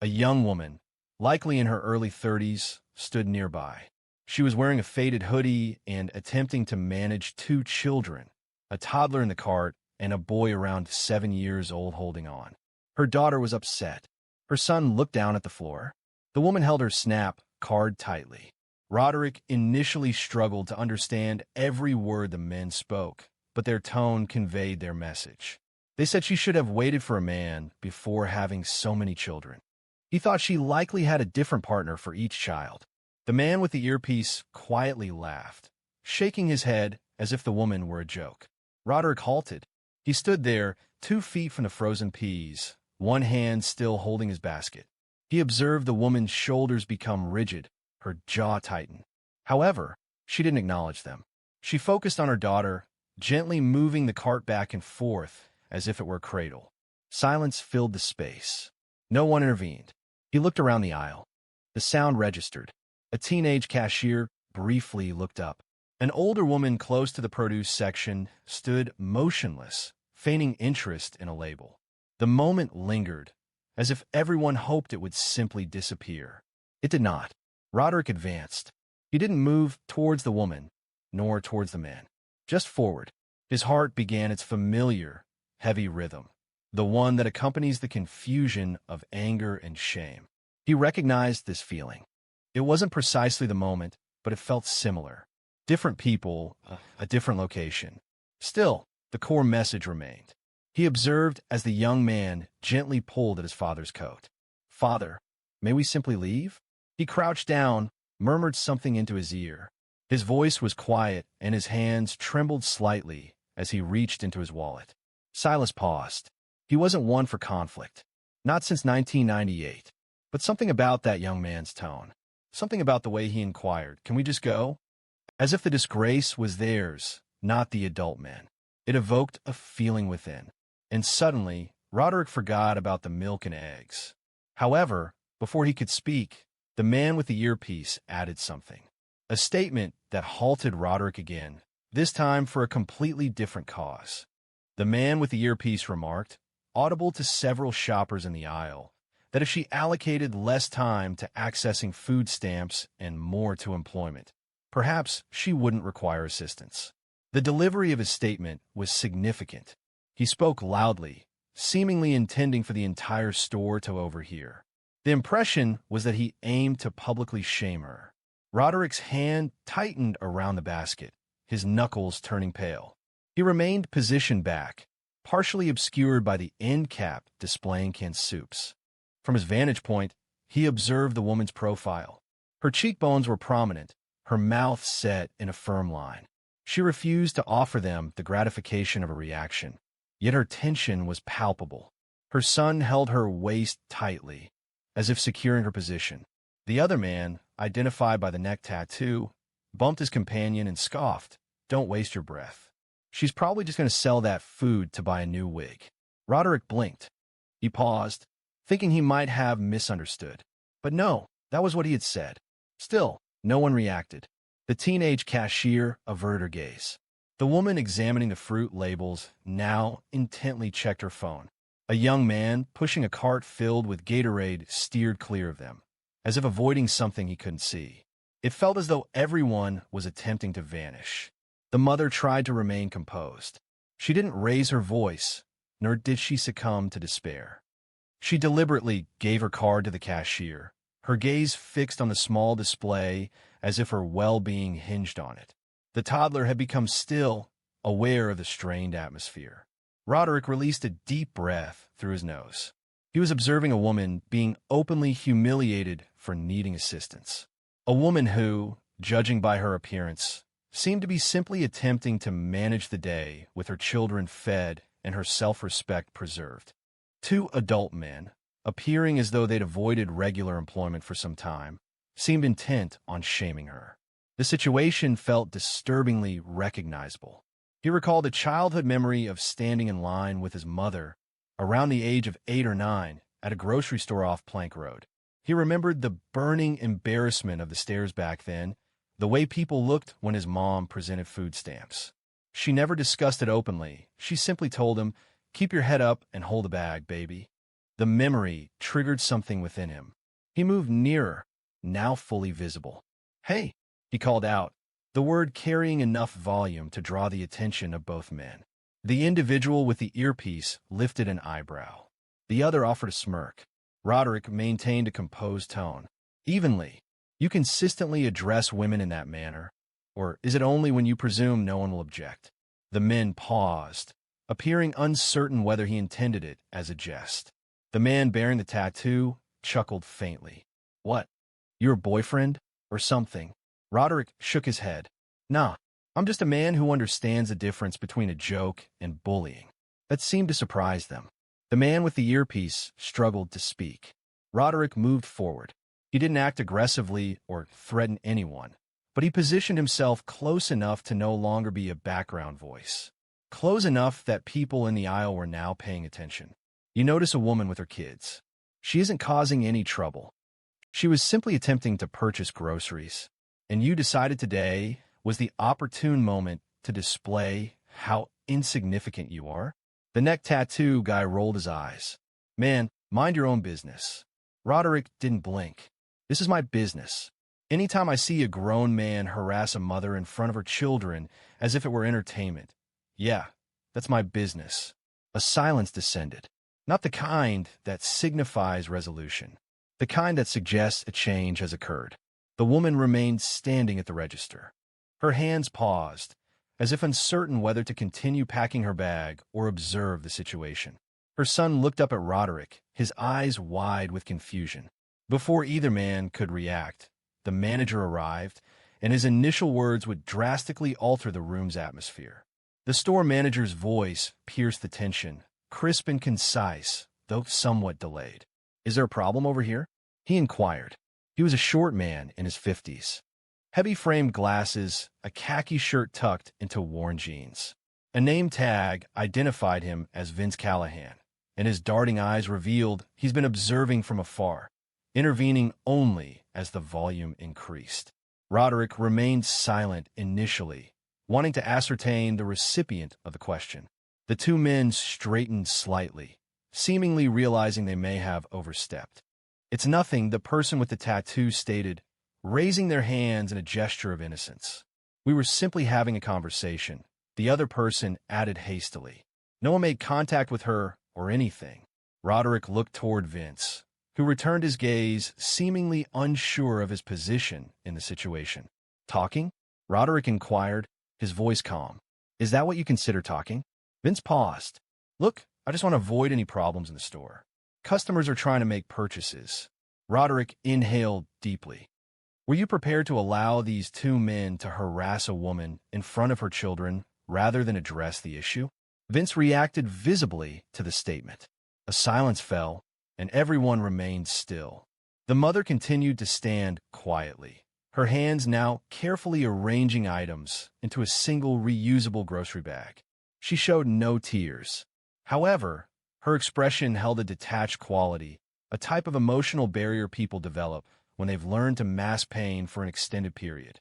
A young woman, likely in her early 30s, stood nearby. She was wearing a faded hoodie and attempting to manage two children, a toddler in the cart and a boy around 7 years old holding on. Her daughter was upset. Her son looked down at the floor. The woman held her SNAP card tightly. Roderick initially struggled to understand every word the men spoke, but their tone conveyed their message. They said she should have waited for a man before having so many children. He thought she likely had a different partner for each child. The man with the earpiece quietly laughed, shaking his head as if the woman were a joke. Roderick halted. He stood there, 2 feet from the frozen peas, one hand still holding his basket. He observed the woman's shoulders become rigid, her jaw tighten. However, she didn't acknowledge them. She focused on her daughter, gently moving the cart back and forth as if it were a cradle. Silence filled the space. No one intervened. He looked around the aisle. The sound registered. A teenage cashier briefly looked up. An older woman close to the produce section stood motionless, feigning interest in a label. The moment lingered, as if everyone hoped it would simply disappear. It did not. Roderick advanced. He didn't move towards the woman, nor towards the man. Just forward. His heart began its familiar, heavy rhythm, the one that accompanies the confusion of anger and shame. He recognized this feeling. It wasn't precisely the moment, but it felt similar. Different people, a different location. Still, the core message remained. He observed as the young man gently pulled at his father's coat. "Father, may we simply leave?" He crouched down, murmured something into his ear. His voice was quiet, and his hands trembled slightly as he reached into his wallet. Silas paused. He wasn't one for conflict. Not since 1998. But something about that young man's tone. Something about the way he inquired, "Can we just go?" As if the disgrace was theirs, not the adult men. It evoked a feeling within. And suddenly, Roderick forgot about the milk and eggs. However, before he could speak, the man with the earpiece added something. A statement that halted Roderick again, this time for a completely different cause. The man with the earpiece remarked, audible to several shoppers in the aisle, that if she allocated less time to accessing food stamps and more to employment, perhaps she wouldn't require assistance. The delivery of his statement was significant. He spoke loudly, seemingly intending for the entire store to overhear. The impression was that he aimed to publicly shame her. Roderick's hand tightened around the basket, his knuckles turning pale. He remained positioned back, partially obscured by the end cap displaying canned soups. From his vantage point, he observed the woman's profile. Her cheekbones were prominent, her mouth set in a firm line. She refused to offer them the gratification of a reaction, yet her tension was palpable. Her son held her waist tightly, as if securing her position. The other man, identified by the neck tattoo, bumped his companion and scoffed, "Don't waste your breath. She's probably just going to sell that food to buy a new wig." Roderick blinked. He paused, thinking he might have misunderstood. But no, that was what he had said. Still, no one reacted. The teenage cashier averted her gaze. The woman examining the fruit labels now intently checked her phone. A young man pushing a cart filled with Gatorade steered clear of them, as if avoiding something he couldn't see. It felt as though everyone was attempting to vanish. The mother tried to remain composed. She didn't raise her voice, nor did she succumb to despair. She deliberately gave her card to the cashier, her gaze fixed on the small display as if her well-being hinged on it. The toddler had become still, aware of the strained atmosphere. Roderick released a deep breath through his nose. He was observing a woman being openly humiliated for needing assistance. A woman who, judging by her appearance, seemed to be simply attempting to manage the day with her children fed and her self-respect preserved. Two adult men, appearing as though they'd avoided regular employment for some time, seemed intent on shaming her. The situation felt disturbingly recognizable. He recalled a childhood memory of standing in line with his mother around the age of 8 or 9 at a grocery store off Plank Road. He remembered the burning embarrassment of the stairs back then, the way people looked when his mom presented food stamps. She never discussed it openly. She simply told him, "Keep your head up and hold the bag, baby." The memory triggered something within him. He moved nearer, now fully visible. "Hey," he called out, the word carrying enough volume to draw the attention of both men. The individual with the earpiece lifted an eyebrow. The other offered a smirk. Roderick maintained a composed tone. "Evenly, you consistently address women in that manner, or is it only when you presume no one will object?" The men paused, appearing uncertain whether he intended it as a jest. The man bearing the tattoo chuckled faintly. "What? Your boyfriend? Or something?" Roderick shook his head. "Nah, I'm just a man who understands the difference between a joke and bullying." That seemed to surprise them. The man with the earpiece struggled to speak. Roderick moved forward. He didn't act aggressively or threaten anyone, but he positioned himself close enough to no longer be a background voice. Close enough that people in the aisle were now paying attention. "You notice a woman with her kids. She isn't causing any trouble. She was simply attempting to purchase groceries. And you decided today was the opportune moment to display how insignificant you are?" The neck tattoo guy rolled his eyes. "Man, mind your own business." Roderick didn't blink. "This is my business. Anytime I see a grown man harass a mother in front of her children as if it were entertainment, yeah, that's my business." A silence descended. Not the kind that signifies resolution. The kind that suggests a change has occurred. The woman remained standing at the register. Her hands paused, as if uncertain whether to continue packing her bag or observe the situation. Her son looked up at Roderick, his eyes wide with confusion. Before either man could react, the manager arrived, and his initial words would drastically alter the room's atmosphere. The store manager's voice pierced the tension, crisp and concise, though somewhat delayed. "Is there a problem over here?" he inquired. He was a short man in his 50s. Heavy-framed glasses, a khaki shirt tucked into worn jeans. A name tag identified him as Vince Callahan, and his darting eyes revealed he's been observing from afar, intervening only as the volume increased. Roderick remained silent initially, wanting to ascertain the recipient of the question. The two men straightened slightly, seemingly realizing they may have overstepped. "It's nothing," the person with the tattoo stated, raising their hands in a gesture of innocence. "We were simply having a conversation," the other person added hastily. "No one made contact with her or anything." Roderick looked toward Vince, who returned his gaze, seemingly unsure of his position in the situation. "Talking?" Roderick inquired, his voice calm. "Is that what you consider talking?" Vince paused. "Look, I just want to avoid any problems in the store. Customers are trying to make purchases." Roderick inhaled deeply. "Were you prepared to allow these two men to harass a woman in front of her children rather than address the issue?" Vince reacted visibly to the statement. A silence fell, and everyone remained still. The mother continued to stand quietly, her hands now carefully arranging items into a single reusable grocery bag. She showed no tears. However, her expression held a detached quality, a type of emotional barrier people develop when they've learned to mask pain for an extended period.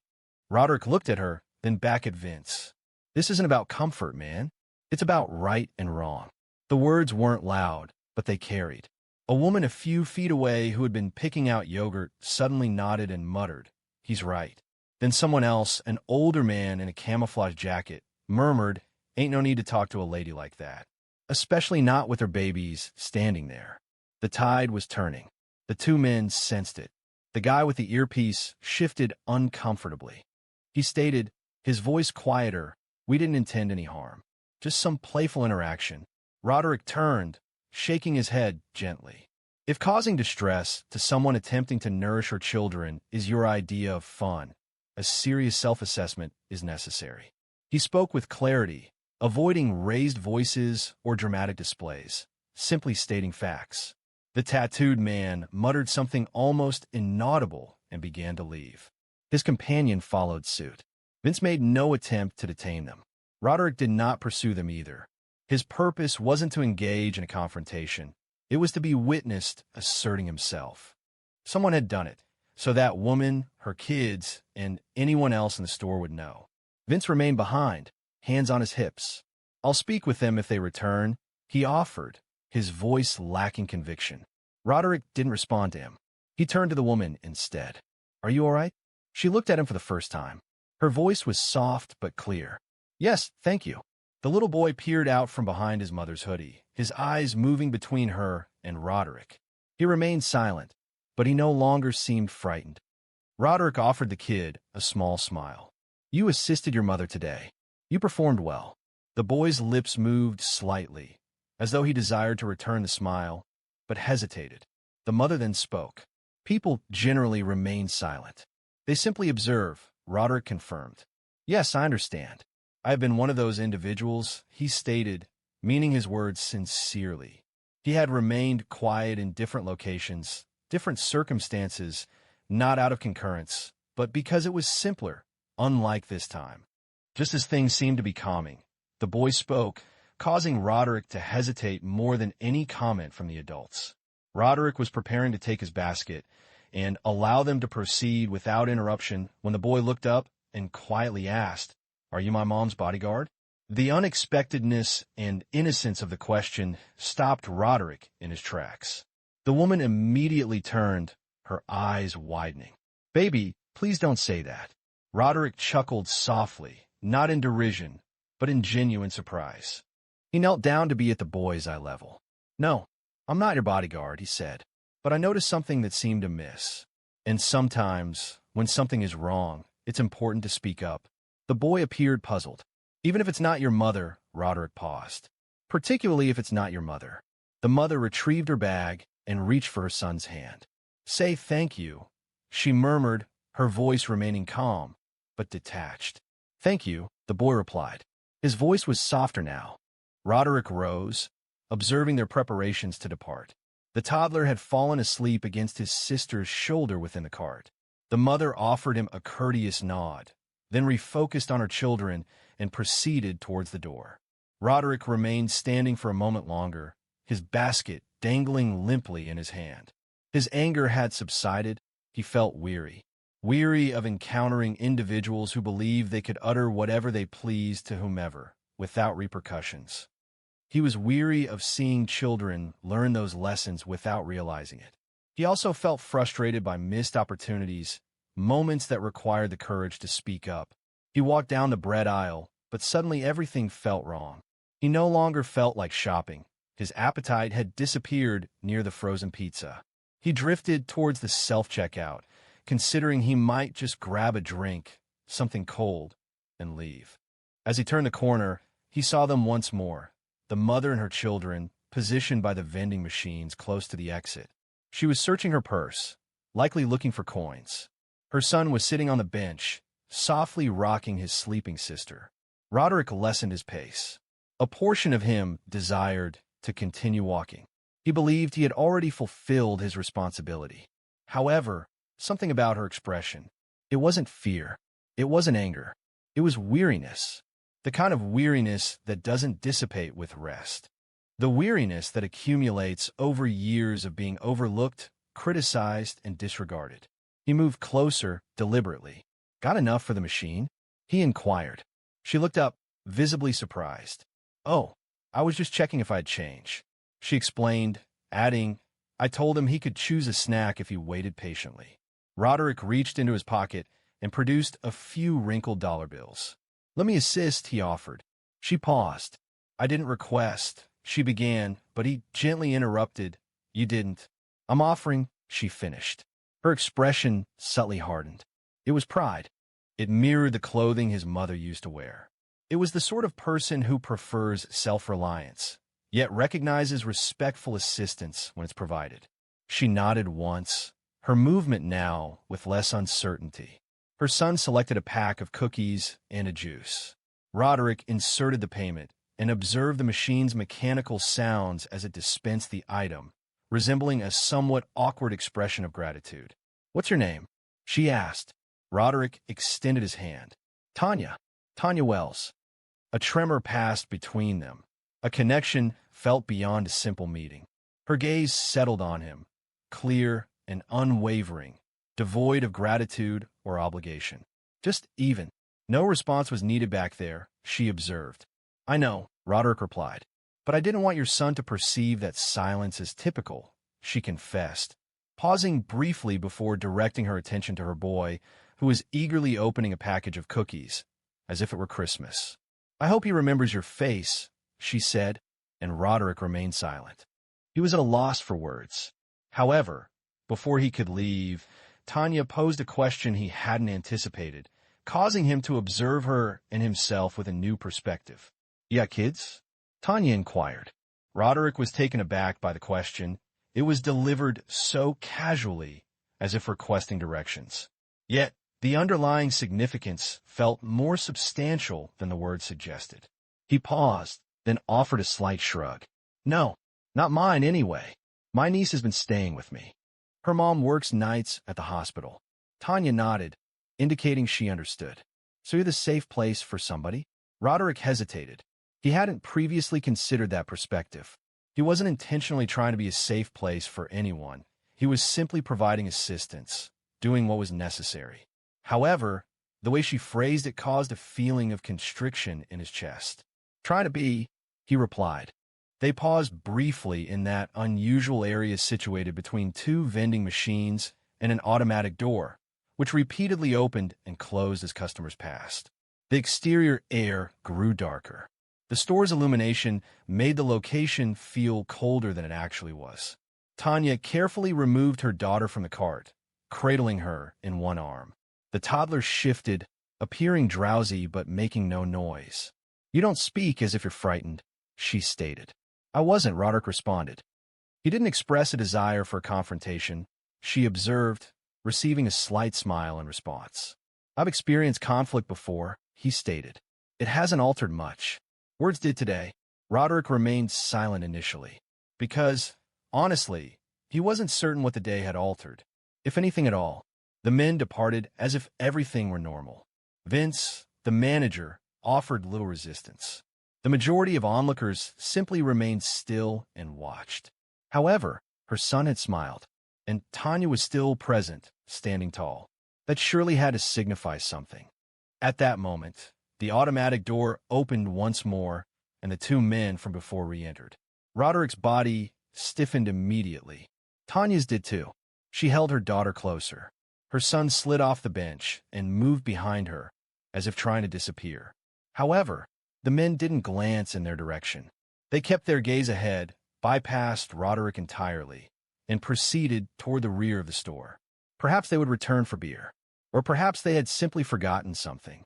Roderick looked at her, then back at Vince. "This isn't about comfort, man. It's about right and wrong." The words weren't loud, but they carried. A woman a few feet away who had been picking out yogurt suddenly nodded and muttered, "He's right." Then someone else, an older man in a camouflage jacket, murmured, "Ain't no need to talk to a lady like that, especially not with her babies standing there." The tide was turning. The two men sensed it. The guy with the earpiece shifted uncomfortably. He stated, his voice quieter, "We didn't intend any harm. Just some playful interaction." Roderick turned, shaking his head gently. If causing distress to someone attempting to nourish her children is your idea of fun, a serious self-assessment is necessary. He spoke with clarity, avoiding raised voices or dramatic displays, simply stating facts. The tattooed man muttered something almost inaudible and began to leave. His companion followed suit. Vince made no attempt to detain them. Roderick did not pursue them either. His purpose wasn't to engage in a confrontation. It was to be witnessed asserting himself. Someone had done it, so that woman, her kids, and anyone else in the store would know. Vince remained behind, hands on his hips. "I'll speak with them if they return," he offered, his voice lacking conviction. Roderick didn't respond to him. He turned to the woman instead. "Are you all right?" She looked at him for the first time. Her voice was soft but clear. "Yes, thank you." The little boy peered out from behind his mother's hoodie, his eyes moving between her and Roderick. He remained silent, but he no longer seemed frightened. Roderick offered the kid a small smile. "You assisted your mother today. You performed well." The boy's lips moved slightly, as though he desired to return the smile, but hesitated. The mother then spoke. "People generally remain silent. They simply observe," Roderick confirmed. "Yes, I understand. I have been one of those individuals," he stated, meaning his words sincerely. He had remained quiet in different locations, different circumstances, not out of concurrence, but because it was simpler, unlike this time. Just as things seemed to be calming, the boy spoke, causing Roderick to hesitate more than any comment from the adults. Roderick was preparing to take his basket and allow them to proceed without interruption when the boy looked up and quietly asked, "Are you my mom's bodyguard?" The unexpectedness and innocence of the question stopped Roderick in his tracks. The woman immediately turned, her eyes widening. "Baby, please don't say that." Roderick chuckled softly, not in derision, but in genuine surprise. He knelt down to be at the boy's eye level. "No, I'm not your bodyguard," he said, "but I noticed something that seemed amiss. And sometimes, when something is wrong, it's important to speak up." The boy appeared puzzled. "Even if it's not your mother," Roderick paused. "Particularly if it's not your mother." The mother retrieved her bag and reached for her son's hand. "Say thank you," she murmured, her voice remaining calm, but detached. "Thank you," the boy replied. His voice was softer now. Roderick rose, observing their preparations to depart. The toddler had fallen asleep against his sister's shoulder within the cart. The mother offered him a courteous nod, then refocused on her children and proceeded towards the door. Roderick remained standing for a moment longer, his basket dangling limply in his hand. His anger had subsided. He felt weary. Weary of encountering individuals who believed they could utter whatever they pleased to whomever, without repercussions. He was weary of seeing children learn those lessons without realizing it. He also felt frustrated by missed opportunities, moments that required the courage to speak up. He walked down the bread aisle, but suddenly everything felt wrong. He no longer felt like shopping. His appetite had disappeared near the frozen pizza. He drifted towards the self-checkout, considering he might just grab a drink, something cold, and leave. As he turned the corner, he saw them once more, the mother and her children, positioned by the vending machines close to the exit. She was searching her purse, likely looking for coins. Her son was sitting on the bench, softly rocking his sleeping sister. Roderick lessened his pace. A portion of him desired to continue walking. He believed he had already fulfilled his responsibility. However, something about her expression. It wasn't fear. It wasn't anger. It was weariness. The kind of weariness that doesn't dissipate with rest. The weariness that accumulates over years of being overlooked, criticized, and disregarded. He moved closer, deliberately. "Got enough for the machine?" he inquired. She looked up, visibly surprised. "Oh, I was just checking if I'd change," she explained, adding, "I told him he could choose a snack if he waited patiently." Roderick reached into his pocket and produced a few wrinkled dollar bills. "Let me assist," he offered. She paused. "I didn't request," she began, but he gently interrupted. "You didn't." "I'm offering," she finished. Her expression subtly hardened. It was pride. It mirrored the clothing his mother used to wear. It was the sort of person who prefers self-reliance, yet recognizes respectful assistance when it's provided. She nodded once, her movement now with less uncertainty. Her son selected a pack of cookies and a juice. Roderick inserted the payment and observed the machine's mechanical sounds as it dispensed the item, resembling a somewhat awkward expression of gratitude. "What's your name?" she asked. Roderick extended his hand. "Tanya. Tanya Wells." A tremor passed between them, a connection felt beyond a simple meeting. Her gaze settled on him, clear and unwavering, devoid of gratitude or obligation. Just even. No response was needed back there, she observed. "I know," Roderick replied. "But I didn't want your son to perceive that silence as typical," she confessed, pausing briefly before directing her attention to her boy, who was eagerly opening a package of cookies, as if it were Christmas. "I hope he remembers your face," she said, and Roderick remained silent. He was at a loss for words. However, before he could leave, Tanya posed a question he hadn't anticipated, causing him to observe her and himself with a new perspective. "You got kids?" Tanya inquired. Roderick was taken aback by the question. It was delivered so casually, as if requesting directions. Yet, the underlying significance felt more substantial than the words suggested. He paused, then offered a slight shrug. "No, not mine anyway. My niece has been staying with me. Her mom works nights at the hospital." Tanya nodded, indicating she understood. "So you're the safe place for somebody?" Roderick hesitated. He hadn't previously considered that perspective. He wasn't intentionally trying to be a safe place for anyone. He was simply providing assistance, doing what was necessary. However, the way she phrased it caused a feeling of constriction in his chest. "Trying to be," he replied. They paused briefly in that unusual area situated between two vending machines and an automatic door, which repeatedly opened and closed as customers passed. The exterior air grew darker. The store's illumination made the location feel colder than it actually was. Tanya carefully removed her daughter from the cart, cradling her in one arm. The toddler shifted, appearing drowsy but making no noise. "You don't speak as if you're frightened," she stated. "I wasn't," Roderick responded. He didn't express a desire for a confrontation, she observed, receiving a slight smile in response. "I've experienced conflict before," he stated. "It hasn't altered much. Words did today." Roderick remained silent initially, because, honestly, he wasn't certain what the day had altered, if anything at all. The men departed as if everything were normal. Vince, the manager, offered little resistance. The majority of onlookers simply remained still and watched. However, her son had smiled, and Tanya was still present, standing tall. That surely had to signify something. At that moment, the automatic door opened once more, and the two men from before re-entered. Roderick's body stiffened immediately. Tanya's did too. She held her daughter closer. Her son slid off the bench and moved behind her, as if trying to disappear. However, the men didn't glance in their direction. They kept their gaze ahead, bypassed Roderick entirely, and proceeded toward the rear of the store. Perhaps they would return for beer, or perhaps they had simply forgotten something.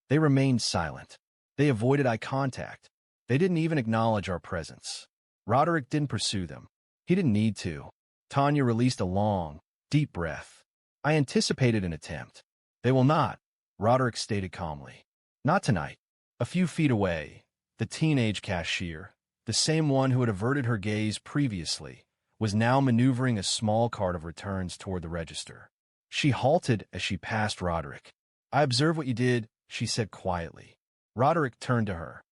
They remained silent. They avoided eye contact. They didn't even acknowledge our presence. Roderick didn't pursue them. He didn't need to. Tanya released a long, deep breath. "I anticipated an attempt." "They will not," Roderick stated calmly. "Not tonight." A few feet away, the teenage cashier, the same one who had averted her gaze previously, was now maneuvering a small cart of returns toward the register. She halted as she passed Roderick. "I observed what you did," she said quietly. Roderick turned to her.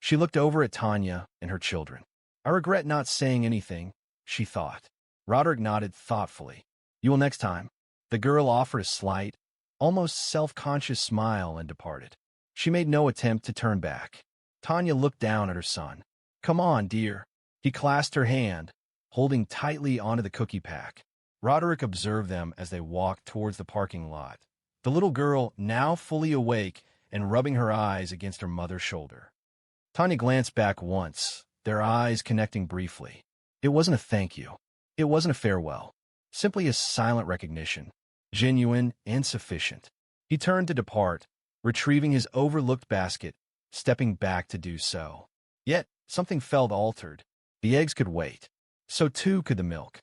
She looked over at Tanya and her children. "I regret not saying anything," she thought. Roderick nodded thoughtfully. "You will next time." The girl offered a slight, almost self-conscious smile and departed. She made no attempt to turn back. Tanya looked down at her son. "Come on, dear." He clasped her hand, holding tightly onto the cookie pack. Roderick observed them as they walked towards the parking lot, the little girl now fully awake and rubbing her eyes against her mother's shoulder. Tanya glanced back once, their eyes connecting briefly. It wasn't a thank you. It wasn't a farewell. Simply a silent recognition, genuine and sufficient. He turned to depart, retrieving his overlooked basket, stepping back to do so. Yet, something felt altered. The eggs could wait. So too could the milk.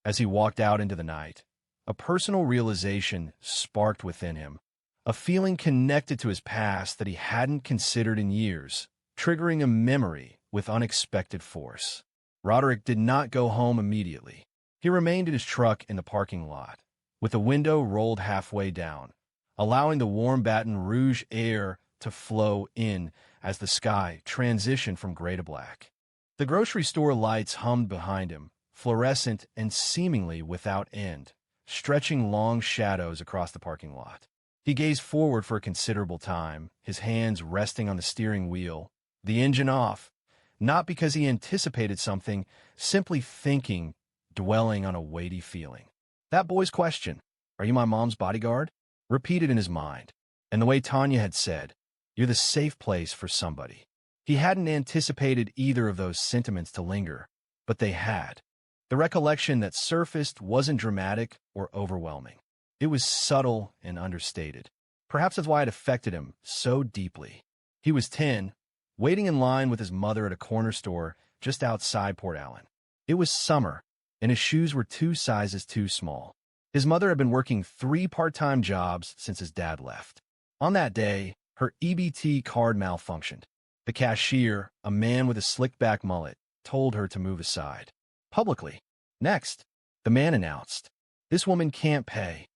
As he walked out into the night, a personal realization sparked within him, a feeling connected to his past that he hadn't considered in years, triggering a memory with unexpected force. Roderick did not go home immediately. He remained in his truck in the parking lot, with the window rolled halfway down, allowing the warm Baton Rouge air to flow in as the sky transitioned from gray to black. The grocery store lights hummed behind him, fluorescent and seemingly without end, stretching long shadows across the parking lot. He gazed forward for a considerable time, his hands resting on the steering wheel, the engine off, not because he anticipated something, simply thinking, dwelling on a weighty feeling. That boy's question, "Are you my mom's bodyguard?" repeated in his mind, and the way Tanya had said, "You're the safe place for somebody." He hadn't anticipated either of those sentiments to linger, but they had. The recollection that surfaced wasn't dramatic or overwhelming. It was subtle and understated. Perhaps that's why it affected him so deeply. He was 10, waiting in line with his mother at a corner store just outside Port Allen. It was summer, and his shoes were 2 sizes too small. His mother had been working 3 part-time jobs since his dad left. On that day, her EBT card malfunctioned. The cashier, a man with a slicked-back mullet, told her to move aside. Publicly. Next, the man announced, "This woman can't pay."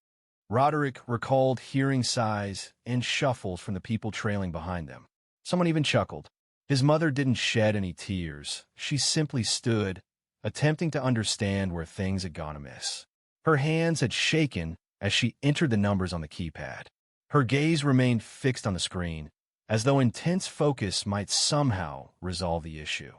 Roderick recalled hearing sighs and shuffles from the people trailing behind them. Someone even chuckled. His mother didn't shed any tears. She simply stood, attempting to understand where things had gone amiss. Her hands had shaken as she entered the numbers on the keypad. Her gaze remained fixed on the screen, as though intense focus might somehow resolve the issue.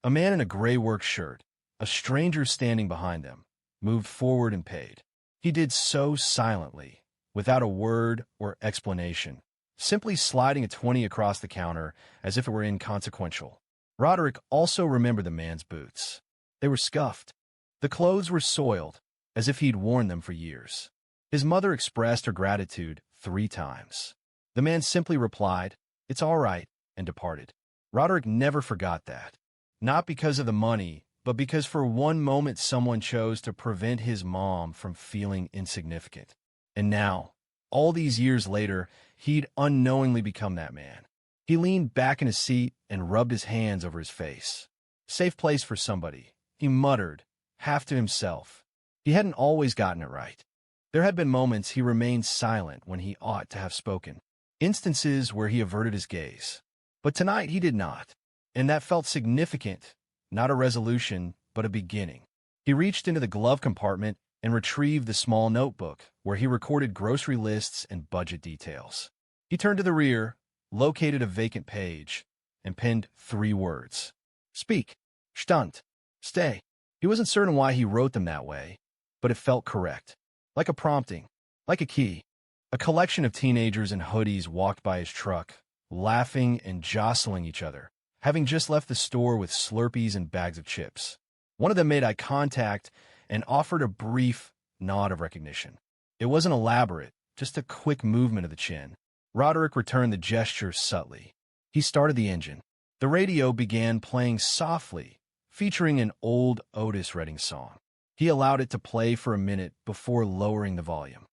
A man in a gray work shirt, a stranger standing behind them, moved forward and paid. He did so silently, without a word or explanation, simply sliding a 20 across the counter as if it were inconsequential. Roderick also remembered the man's boots. They were scuffed. The clothes were soiled, as if he'd worn them for years. His mother expressed her gratitude 3 times. The man simply replied, "It's all right," and departed. Roderick never forgot that. Not because of the money, but because for one moment someone chose to prevent his mom from feeling insignificant. And now, all these years later, he'd unknowingly become that man. He leaned back in his seat and rubbed his hands over his face. "Safe place for somebody," he muttered, half to himself. He hadn't always gotten it right. There had been moments he remained silent when he ought to have spoken, instances where he averted his gaze. But tonight he did not, and that felt significant, not a resolution, but a beginning. He reached into the glove compartment and retrieved the small notebook where he recorded grocery lists and budget details. He turned to the rear, located a vacant page, and penned 3 words. Speak. Stand. Stay. He wasn't certain why he wrote them that way, but it felt correct. Like a prompting, like a key. A collection of teenagers in hoodies walked by his truck, laughing and jostling each other, having just left the store with Slurpees and bags of chips. One of them made eye contact and offered a brief nod of recognition. It wasn't elaborate, just a quick movement of the chin. Roderick returned the gesture subtly. He started the engine. The radio began playing softly, featuring an old Otis Redding song. He allowed it to play for a minute before lowering the volume.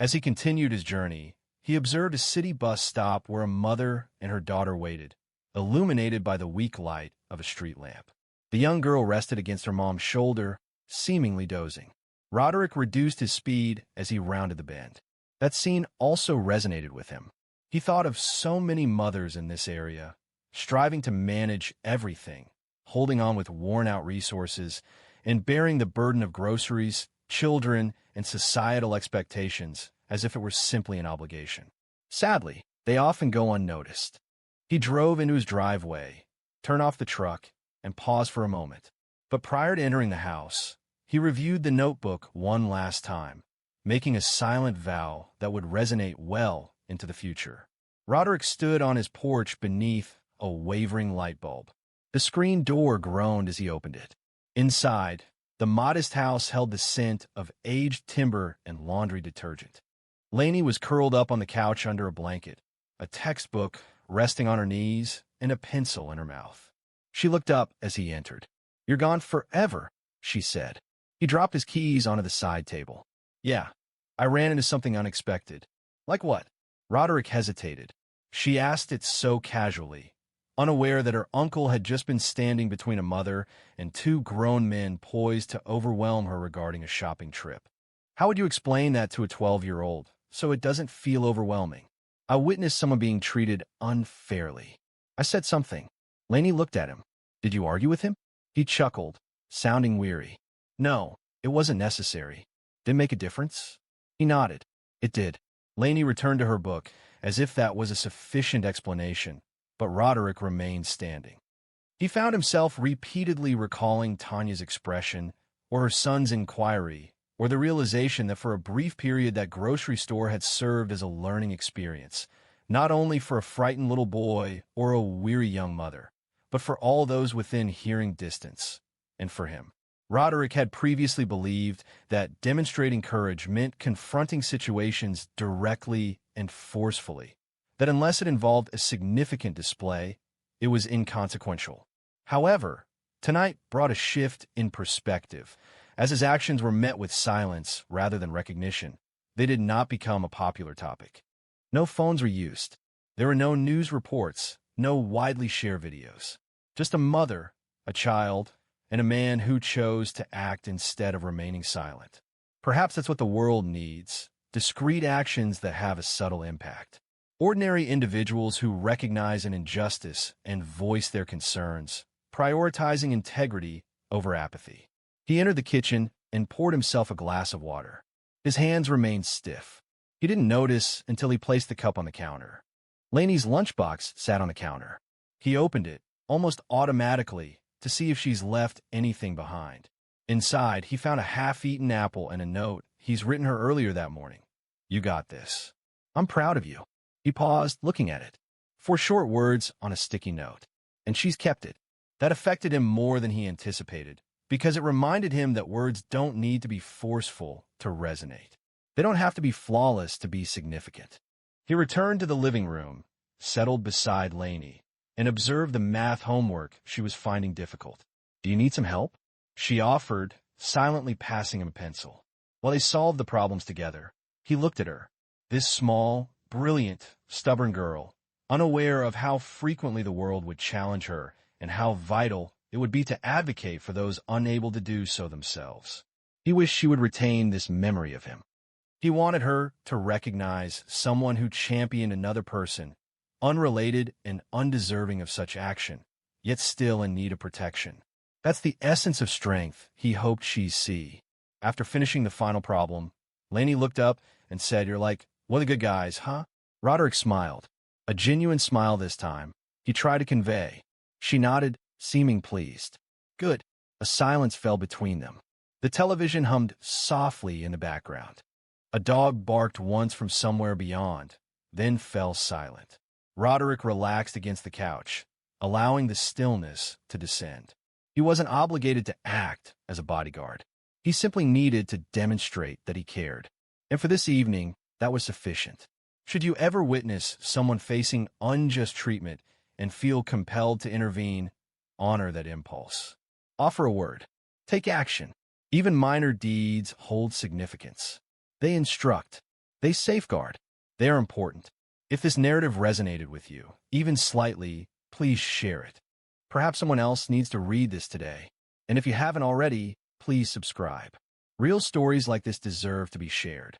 As he continued his journey, he observed a city bus stop where a mother and her daughter waited, illuminated by the weak light of a street lamp. The young girl rested against her mom's shoulder, seemingly dozing. Roderick reduced his speed as he rounded the bend. That scene also resonated with him. He thought of so many mothers in this area, striving to manage everything, holding on with worn-out resources, and bearing the burden of groceries, children, and societal expectations as if it were simply an obligation. Sadly, they often go unnoticed. He drove into his driveway, turned off the truck, and paused for a moment. But prior to entering the house, he reviewed the notebook one last time, making a silent vow that would resonate well into the future. Roderick stood on his porch beneath a wavering light bulb. The screen door groaned as he opened it. Inside, The modest house held the scent of aged timber and laundry detergent. Lainey was curled up on the couch under a blanket, a textbook resting on her knees, and a pencil in her mouth. She looked up as he entered. "You're gone forever," she said. He dropped his keys onto the side table. "Yeah, I ran into something unexpected." "Like what?" Roderick hesitated. She asked it so casually, unaware that her uncle had just been standing between a mother and two grown men poised to overwhelm her regarding a shopping trip. How would you explain that to a 12-year-old so it doesn't feel overwhelming? "I witnessed someone being treated unfairly." I said something. Lainey looked at him. "Did you argue with him?" He chuckled, sounding weary. "No, it wasn't necessary." "Did it make a difference?" He nodded. "It did." Lainey returned to her book, as if that was a sufficient explanation, but Roderick remained standing. He found himself repeatedly recalling Tanya's expression, or her son's inquiry, or the realization that for a brief period that grocery store had served as a learning experience, not only for a frightened little boy or a weary young mother, but for all those within hearing distance, and for him. Roderick had previously believed that demonstrating courage meant confronting situations directly and forcefully, that unless it involved a significant display, it was inconsequential. However, tonight brought a shift in perspective. As his actions were met with silence rather than recognition, they did not become a popular topic. No phones were used. There were no news reports, no widely shared videos. Just a mother, a child, and a man who chose to act instead of remaining silent. Perhaps that's what the world needs, discreet actions that have a subtle impact. Ordinary individuals who recognize an injustice and voice their concerns, prioritizing integrity over apathy. He entered the kitchen and poured himself a glass of water. His hands remained stiff. He didn't notice until he placed the cup on the counter. Lainey's lunchbox sat on the counter. He opened it, almost automatically, to see if she's left anything behind. Inside, he found a half-eaten apple and a note he's written her earlier that morning. "You got this. I'm proud of you." He paused, looking at it. 4 short words on a sticky note. And she's kept it. That affected him more than he anticipated, because it reminded him that words don't need to be forceful to resonate. They don't have to be flawless to be significant. He returned to the living room, settled beside Lainey, and observed the math homework she was finding difficult. "Do you need some help?" she offered, silently passing him a pencil. While they solved the problems together, he looked at her. This small, brilliant, stubborn girl, unaware of how frequently the world would challenge her and how vital it would be to advocate for those unable to do so themselves. He wished she would retain this memory of him. He wanted her to recognize someone who championed another person, unrelated and undeserving of such action, yet still in need of protection. That's the essence of strength he hoped she'd see. After finishing the final problem, Lainey looked up and said, "You're like one of the good guys, huh?" Roderick smiled. A genuine smile this time. He tried to convey. She nodded, seeming pleased. "Good." A silence fell between them. The television hummed softly in the background. A dog barked once from somewhere beyond, then fell silent. Roderick relaxed against the couch, allowing the stillness to descend. He wasn't obligated to act as a bodyguard. He simply needed to demonstrate that he cared. And for this evening, that was sufficient. Should you ever witness someone facing unjust treatment and feel compelled to intervene, honor that impulse. Offer a word. Take action. Even minor deeds hold significance. They instruct. They safeguard. They are important. If this narrative resonated with you, even slightly, please share it. Perhaps someone else needs to read this today. And if you haven't already, please subscribe. Real stories like this deserve to be shared.